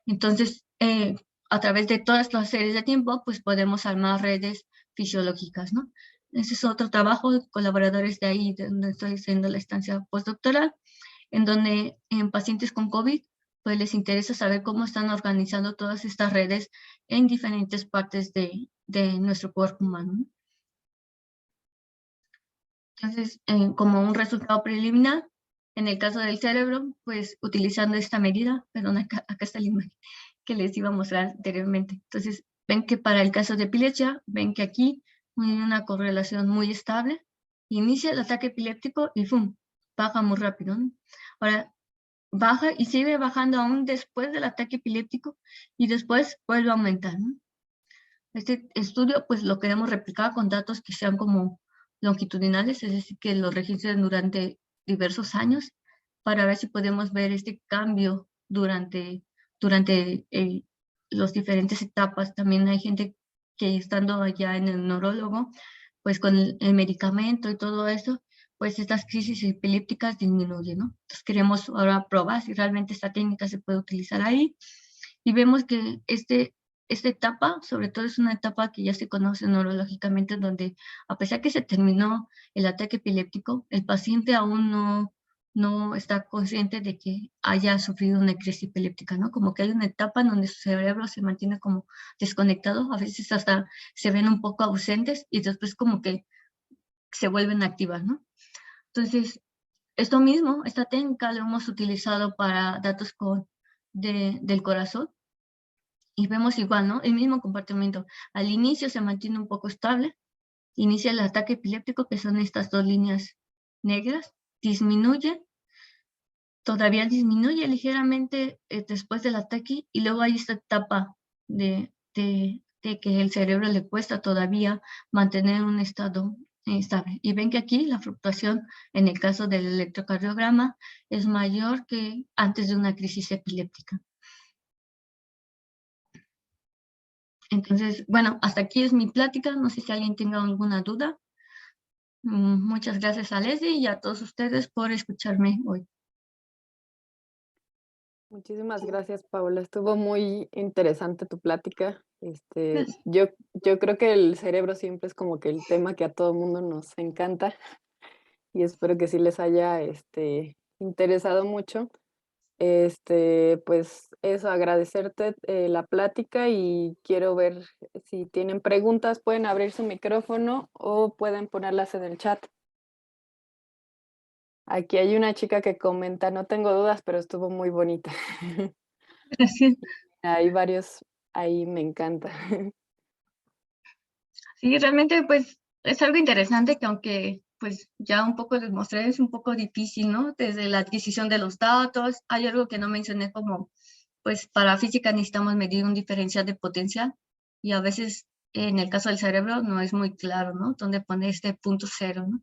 Entonces, a través de todas las series de tiempo, pues podemos armar redes fisiológicas, ¿no? Ese es otro trabajo de colaboradores de ahí, donde estoy haciendo la estancia postdoctoral, en donde en pacientes con COVID, pues les interesa saber cómo están organizando todas estas redes en diferentes partes de nuestro cuerpo humano, ¿no? Entonces, como un resultado preliminar, en el caso del cerebro, pues utilizando esta medida, perdón, acá está la imagen que les iba a mostrar anteriormente. Entonces, ven que para el caso de epilepsia, ven que aquí hay una correlación muy estable. Inicia el ataque epiléptico y ¡fum!, baja muy rápido, ¿no? Ahora, baja y sigue bajando aún después del ataque epiléptico y después vuelve a aumentar, ¿no? Este estudio, pues lo queremos replicar con datos que sean como longitudinales, es decir, que lo registren durante diversos años para ver si podemos ver este cambio durante las diferentes etapas. También hay gente que estando allá en el neurólogo, pues con el medicamento y todo eso, pues estas crisis epilépticas disminuyen, ¿no? Entonces queremos ahora probar si realmente esta técnica se puede utilizar ahí, y vemos que esta etapa, sobre todo, es una etapa que ya se conoce neurológicamente, donde a pesar que se terminó el ataque epiléptico, el paciente aún no está consciente de que haya sufrido una crisis epiléptica, ¿no? Como que hay una etapa en donde su cerebro se mantiene como desconectado, a veces hasta se ven un poco ausentes y después como que se vuelven a activar, ¿no? Entonces, esto mismo, esta técnica lo hemos utilizado para datos del corazón, y vemos igual, ¿no? El mismo comportamiento. Al inicio se mantiene un poco estable, inicia el ataque epiléptico, que son estas dos líneas negras, disminuye, todavía disminuye ligeramente después del ataque y luego hay esta etapa de que el cerebro le cuesta todavía mantener un estado estable. Y ven que aquí la fluctuación en el caso del electrocardiograma es mayor que antes de una crisis epiléptica. Entonces, bueno, hasta aquí es mi plática. No sé si alguien tenga alguna duda. Muchas gracias a Leslie y a todos ustedes por escucharme hoy. Muchísimas gracias, Paula. Estuvo muy interesante tu plática. Gracias. Yo creo que el cerebro siempre es como que el tema que a todo mundo nos encanta y espero que sí les haya interesado mucho. Pues eso, agradecerte la plática y quiero ver si tienen preguntas, pueden abrir su micrófono o pueden ponerlas en el chat. Aquí hay una chica que comenta, no tengo dudas, pero estuvo muy bonita. Gracias. Hay varios, ahí me encanta. Sí, realmente pues es algo interesante que aunque pues ya un poco les mostré, es un poco difícil, ¿no? Desde la adquisición de los datos, hay algo que no mencioné como pues para física necesitamos medir un diferencial de potencial y a veces en el caso del cerebro no es muy claro, ¿no? Dónde poner este punto cero, ¿no?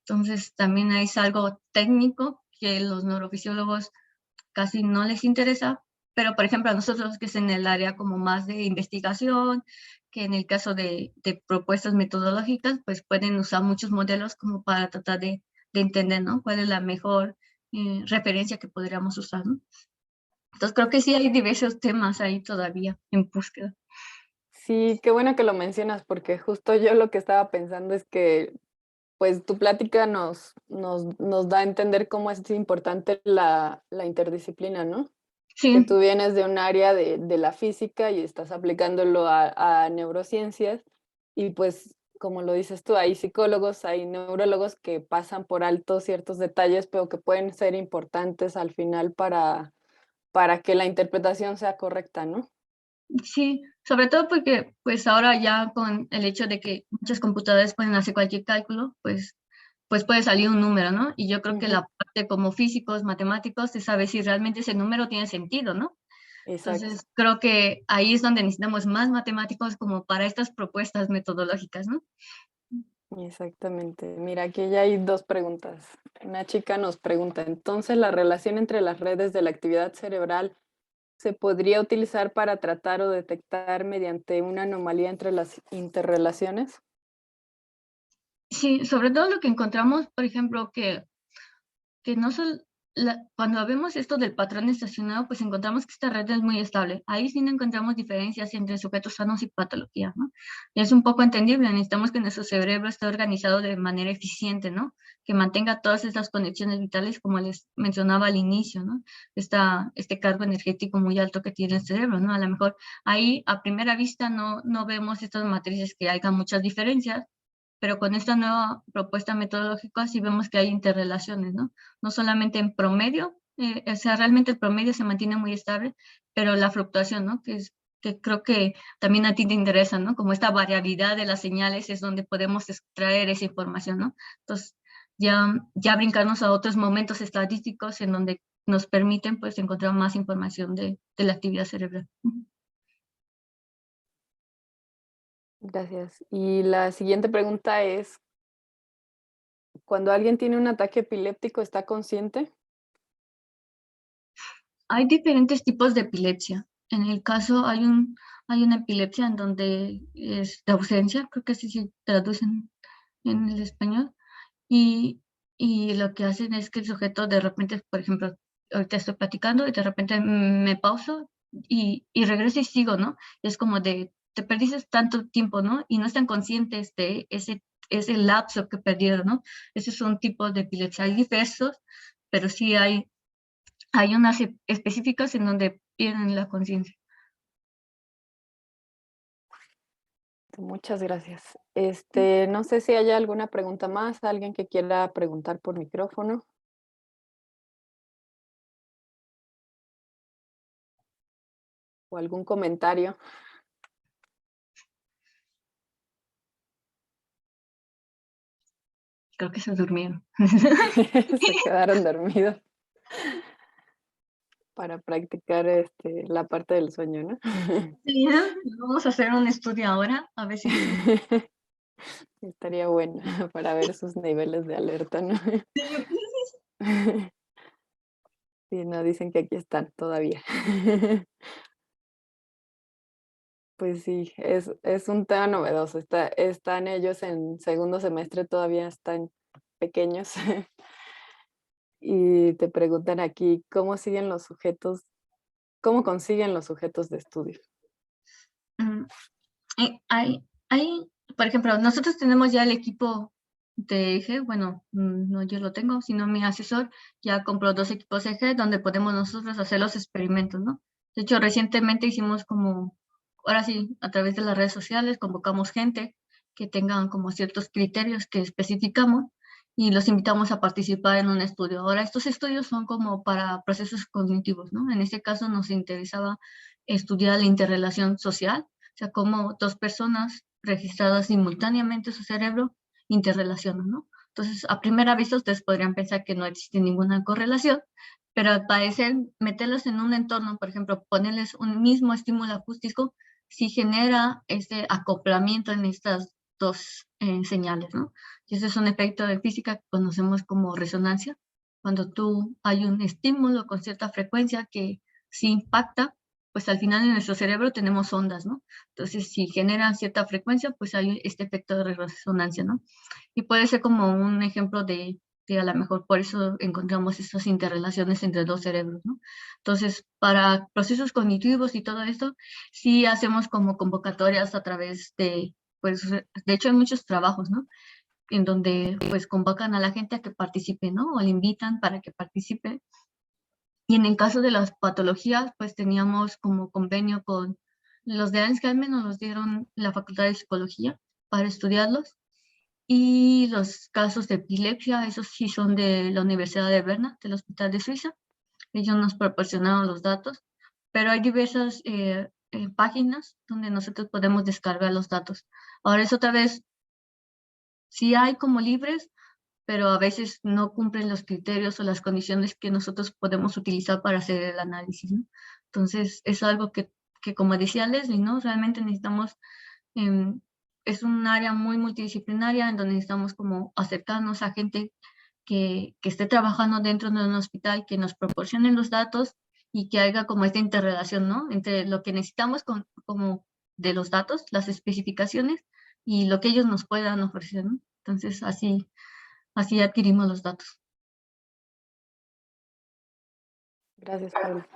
Entonces también es algo técnico que los neurofisiólogos casi no les interesa, pero por ejemplo a nosotros que es en el área como más de investigación, que en el caso de propuestas metodológicas, pues pueden usar muchos modelos como para tratar de entender, ¿no? Cuál es la mejor referencia que podríamos usar, ¿no? Entonces creo que sí hay diversos temas ahí todavía en búsqueda. Sí, qué bueno que lo mencionas, porque justo yo lo que estaba pensando es que, pues, tu plática nos da a entender cómo es importante la interdisciplina, ¿no? Que Sí, tú vienes de un área de la física y estás aplicándolo a neurociencias y, pues, como lo dices tú, hay psicólogos, hay neurólogos que pasan por alto ciertos detalles, pero que pueden ser importantes al final para que la interpretación sea correcta, ¿no? sí, sobre todo porque pues ahora ya con el hecho de que muchas computadoras pueden hacer cualquier cálculo, pues puede salir un número, ¿no? Y yo creo que Ujú, la parte como físicos, matemáticos, se sabe si realmente ese número tiene sentido, ¿no? exacto. Entonces, creo que ahí es donde necesitamos más matemáticos como para estas propuestas metodológicas, ¿no? Exactamente. Mira, aquí ya hay dos preguntas. Una chica nos pregunta, entonces, ¿la relación entre las redes de la actividad cerebral se podría utilizar para tratar o detectar mediante una anomalía entre las interrelaciones? Sí, sobre todo lo que encontramos, por ejemplo, que no solo, cuando vemos esto del patrón estacionado, pues encontramos que esta red es muy estable. Ahí sí no encontramos diferencias entre sujetos sanos y patología, ¿no? Y es un poco entendible, necesitamos que nuestro cerebro esté organizado de manera eficiente, ¿no? Que mantenga todas estas conexiones vitales, como les mencionaba al inicio, ¿no? Este cargo energético muy alto que tiene el cerebro, ¿no? A lo mejor ahí a primera vista no vemos estas matrices que haya muchas diferencias, pero con esta nueva propuesta metodológica sí vemos que hay interrelaciones, ¿no? No solamente en promedio, o sea, realmente el promedio se mantiene muy estable, pero la fluctuación, ¿no? Que creo que también a ti te interesa, ¿no? Como esta variabilidad de las señales es donde podemos extraer esa información, ¿no? Entonces, ya brincarnos a otros momentos estadísticos en donde nos permiten, pues, encontrar más información de la actividad cerebral. Gracias. Y la siguiente pregunta es, cuando alguien tiene un ataque epiléptico, ¿está consciente? Hay diferentes tipos de epilepsia. En el caso hay una epilepsia en donde es de ausencia, creo que así se traducen en el español, y, y lo que hacen es que el sujeto de repente, por ejemplo, ahorita estoy platicando y de repente me pauso y regreso y sigo, ¿no? Es como de, te perdiste tanto tiempo, ¿no? Y no están conscientes de ese lapso que perdieron, ¿no? Ese es un tipo de epilepsia. Hay diversos, pero sí hay unas específicas en donde pierden la conciencia. Muchas gracias. No sé si hay alguna pregunta más, alguien que quiera preguntar por micrófono. o algún comentario. Creo que se durmieron. Se quedaron dormidos para practicar la parte del sueño, ¿no? Sí, ¿no? Vamos a hacer un estudio ahora, a ver si sí. Estaría bueno para ver sus niveles de alerta, ¿no? Sí, no, dicen que aquí están todavía. Pues sí, es un tema novedoso. Están ellos en segundo semestre, todavía están pequeños. Y te preguntan aquí, cómo consiguen los sujetos de estudio? Mm, hay, por ejemplo, nosotros tenemos ya el equipo de eje, bueno, no yo lo tengo, sino mi asesor ya compró 2 equipos eje donde podemos nosotros hacer los experimentos, ¿no? De hecho, recientemente hicimos como, ahora sí, a través de las redes sociales, convocamos gente que tengan como ciertos criterios que especificamos y los invitamos a participar en un estudio. Ahora, estos estudios son como para procesos cognitivos, ¿no? En este caso nos interesaba estudiar la interrelación social, o sea, cómo 2 personas registradas simultáneamente su cerebro interrelacionan, ¿no? Entonces, a primera vista, ustedes podrían pensar que no existe ninguna correlación, pero al parecer, meterlos en un entorno, por ejemplo, ponerles un mismo estímulo acústico, sí genera este acoplamiento en estas 2 señales, ¿no? Y ese es un efecto de física que conocemos como resonancia. Cuando hay un estímulo con cierta frecuencia que sí impacta, pues al final en nuestro cerebro tenemos ondas, ¿no? Entonces, si generan cierta frecuencia, pues hay este efecto de resonancia, ¿no? Y puede ser como un ejemplo de a lo mejor por eso encontramos estas interrelaciones entre 2 cerebros, ¿no? Entonces, para procesos cognitivos y todo esto, sí hacemos como convocatorias a través pues, de hecho hay muchos trabajos, ¿no? En donde pues convocan a la gente a que participe, ¿no? O le invitan para que participe. Y en el caso de las patologías, pues teníamos como convenio con los de Alzheimer, nos los dieron la Facultad de Psicología para estudiarlos. Y los casos de epilepsia, esos sí son de la Universidad de Berna, del Hospital de Suiza. Ellos nos proporcionaron los datos, pero hay diversas páginas donde nosotros podemos descargar los datos. Ahora es otra vez, sí hay como libres, pero a veces no cumplen los criterios o las condiciones que nosotros podemos utilizar para hacer el análisis, ¿no? Entonces, es algo que como decía Leslie, ¿no? Realmente necesitamos, em, es un área muy multidisciplinaria en donde necesitamos como acercarnos a gente que esté trabajando dentro de un hospital, que nos proporcionen los datos y que haya como esta interrelación, ¿no? Entre lo que necesitamos como de los datos, las especificaciones y lo que ellos nos puedan ofrecer, ¿no? Entonces, así adquirimos los datos. Gracias, Paula.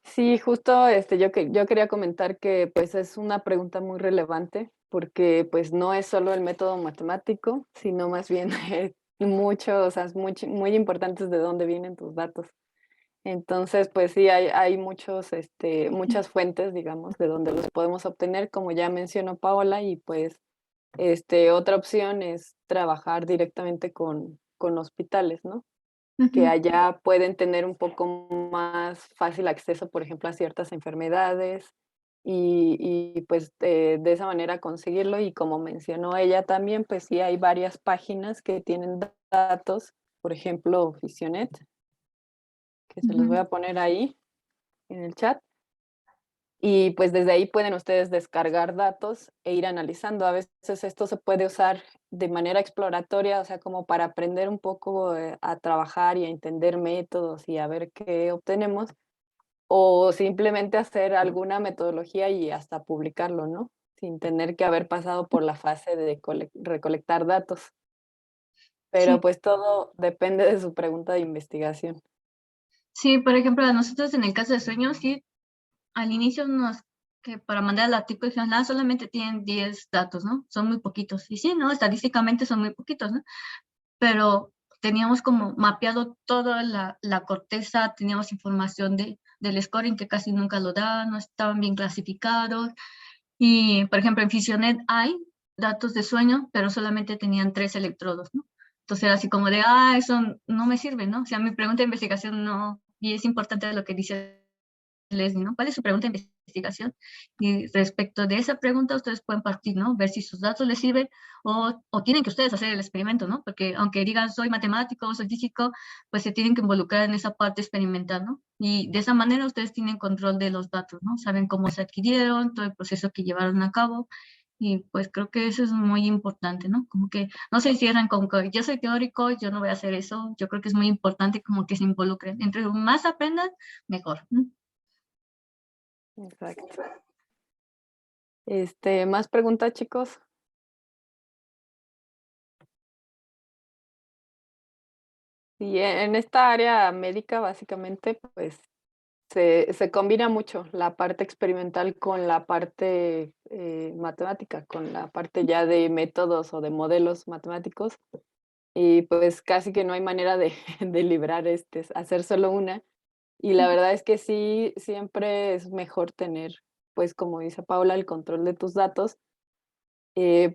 Sí, justo yo quería comentar que pues es una pregunta muy relevante porque pues no es solo el método matemático, sino más bien o sea, es muy importante de dónde vienen tus datos. Entonces, pues sí, hay muchas fuentes, digamos, de donde los podemos obtener, como ya mencionó Paola, y pues otra opción es trabajar directamente con hospitales, ¿no? Que Ujú. allá pueden tener un poco más fácil acceso, por ejemplo, a ciertas enfermedades y pues de esa manera conseguirlo. Y como mencionó ella también, pues sí hay varias páginas que tienen datos, por ejemplo, Fisionet, que se los voy Ujú. a poner ahí en el chat. Y pues desde ahí pueden ustedes descargar datos e ir analizando. A veces esto se puede usar de manera exploratoria, o sea, como para aprender un poco a trabajar y a entender métodos y a ver qué obtenemos, o simplemente hacer alguna metodología y hasta publicarlo, ¿no? Sin tener que haber pasado por la fase de recolectar datos. Pero Sí, pues todo depende de su pregunta de investigación. sí, por ejemplo, a nosotros en el caso de sueños, sí, al inicio que para mandar el artículo dijeron, "Ah, solamente tienen 10 datos, ¿no? Son muy poquitos". Y sí, ¿no? Estadísticamente son muy poquitos, ¿no? Pero teníamos como mapeado toda la corteza, teníamos información del scoring que casi nunca lo da, no estaban bien clasificados. Y, por ejemplo, en Fisionet hay datos de sueño, pero solamente tenían 3 electrodos, ¿no? Entonces era así como de, eso no me sirve, ¿no? O sea, mi pregunta de investigación no, y es importante lo que dice Leslie, ¿no? ¿Cuál es su pregunta de investigación? Y respecto de esa pregunta, ustedes pueden partir, ¿no? Ver si sus datos les sirven o tienen que ustedes hacer el experimento, ¿no? Porque aunque digan soy matemático o soy físico, pues se tienen que involucrar en esa parte experimental, ¿no? Y de esa manera ustedes tienen control de los datos, ¿no? Saben cómo se adquirieron, todo el proceso que llevaron a cabo. Y pues creo que eso es muy importante, ¿no? Como que no se cierran con que yo soy teórico, yo no voy a hacer eso. Yo creo que es muy importante como que se involucren. Entre más aprendan, mejor, ¿no? Exacto. ¿Más preguntas, chicos? Y en esta área médica, básicamente, pues se combina mucho la parte experimental con la parte matemática, con la parte ya de métodos o de modelos matemáticos. Y pues casi que no hay manera de, de librar hacer solo una. Y la verdad es que sí, siempre es mejor tener, pues como dice Paula, el control de tus datos.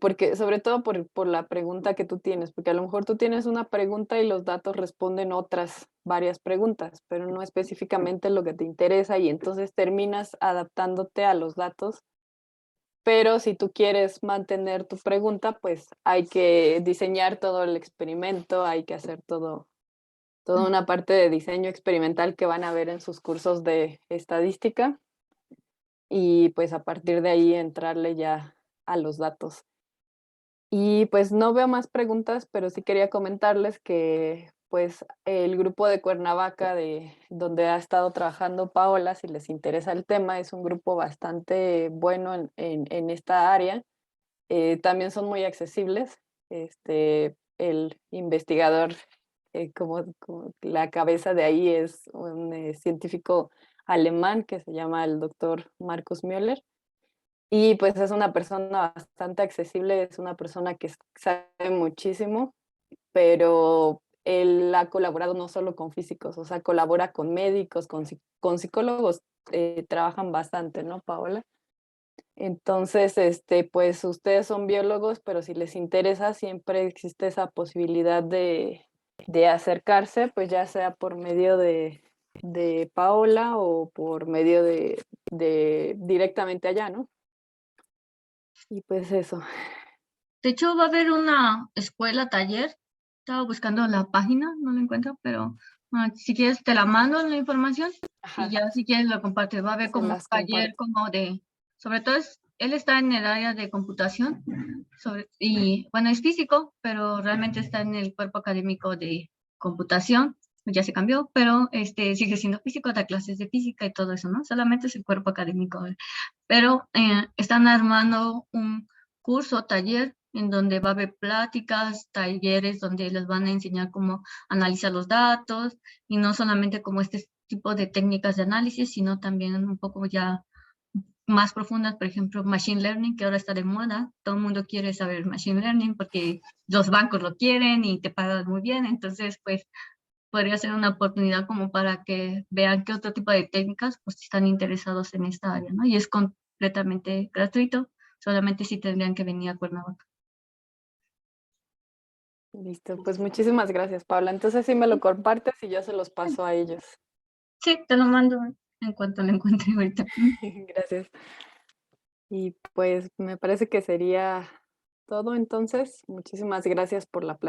Porque sobre todo por la pregunta que tú tienes, porque a lo mejor tú tienes una pregunta y los datos responden otras varias preguntas, pero no específicamente lo que te interesa y entonces terminas adaptándote a los datos. Pero si tú quieres mantener tu pregunta, pues hay que diseñar todo el experimento, hay que hacer toda una parte de diseño experimental que van a ver en sus cursos de estadística y pues a partir de ahí entrarle ya a los datos. Y pues no veo más preguntas, pero sí quería comentarles que pues el grupo de Cuernavaca, de donde ha estado trabajando Paola, si les interesa el tema, es un grupo bastante bueno en esta área. También son muy accesibles. El investigador, como la cabeza de ahí es un científico alemán que se llama el doctor Markus Müller. Y pues es una persona bastante accesible, es una persona que sabe muchísimo, pero él ha colaborado no solo con físicos, o sea, colabora con médicos, con psicólogos, trabajan bastante, ¿no, Paola? Entonces, pues ustedes son biólogos, pero si les interesa, siempre existe esa posibilidad de acercarse, pues ya sea por medio de Paola o por medio de directamente allá, ¿no? Y pues eso. De hecho, va a haber una escuela, taller. Estaba buscando la página, no la encuentro, pero si quieres te la mando la información Ajá, y ya si quieres lo compartes. Va a haber se como un las taller comparto. como sobre todo él está en el área de computación y bueno, es físico, pero realmente está en el cuerpo académico de computación. Ya se cambió, pero sigue siendo físico, da clases de física y todo eso, ¿no? Solamente es el cuerpo académico. Pero están armando un curso, taller, en donde va a haber pláticas, talleres, donde les van a enseñar cómo analizar los datos y no solamente como este tipo de técnicas de análisis, sino también un poco ya más profundas, por ejemplo, Machine Learning, que ahora está de moda. Todo el mundo quiere saber Machine Learning porque los bancos lo quieren y te pagan muy bien. Entonces, pues podría ser una oportunidad como para que vean qué otro tipo de técnicas pues están interesados en esta área, ¿no? Y es completamente gratuito, solamente si tendrían que venir a Cuernavaca. Listo, pues muchísimas gracias, Paula. Entonces sí me lo compartes y yo se los paso a ellos. Sí, te lo mando en cuanto lo encuentre ahorita. Gracias. Y pues me parece que sería todo entonces. Muchísimas gracias por la plática.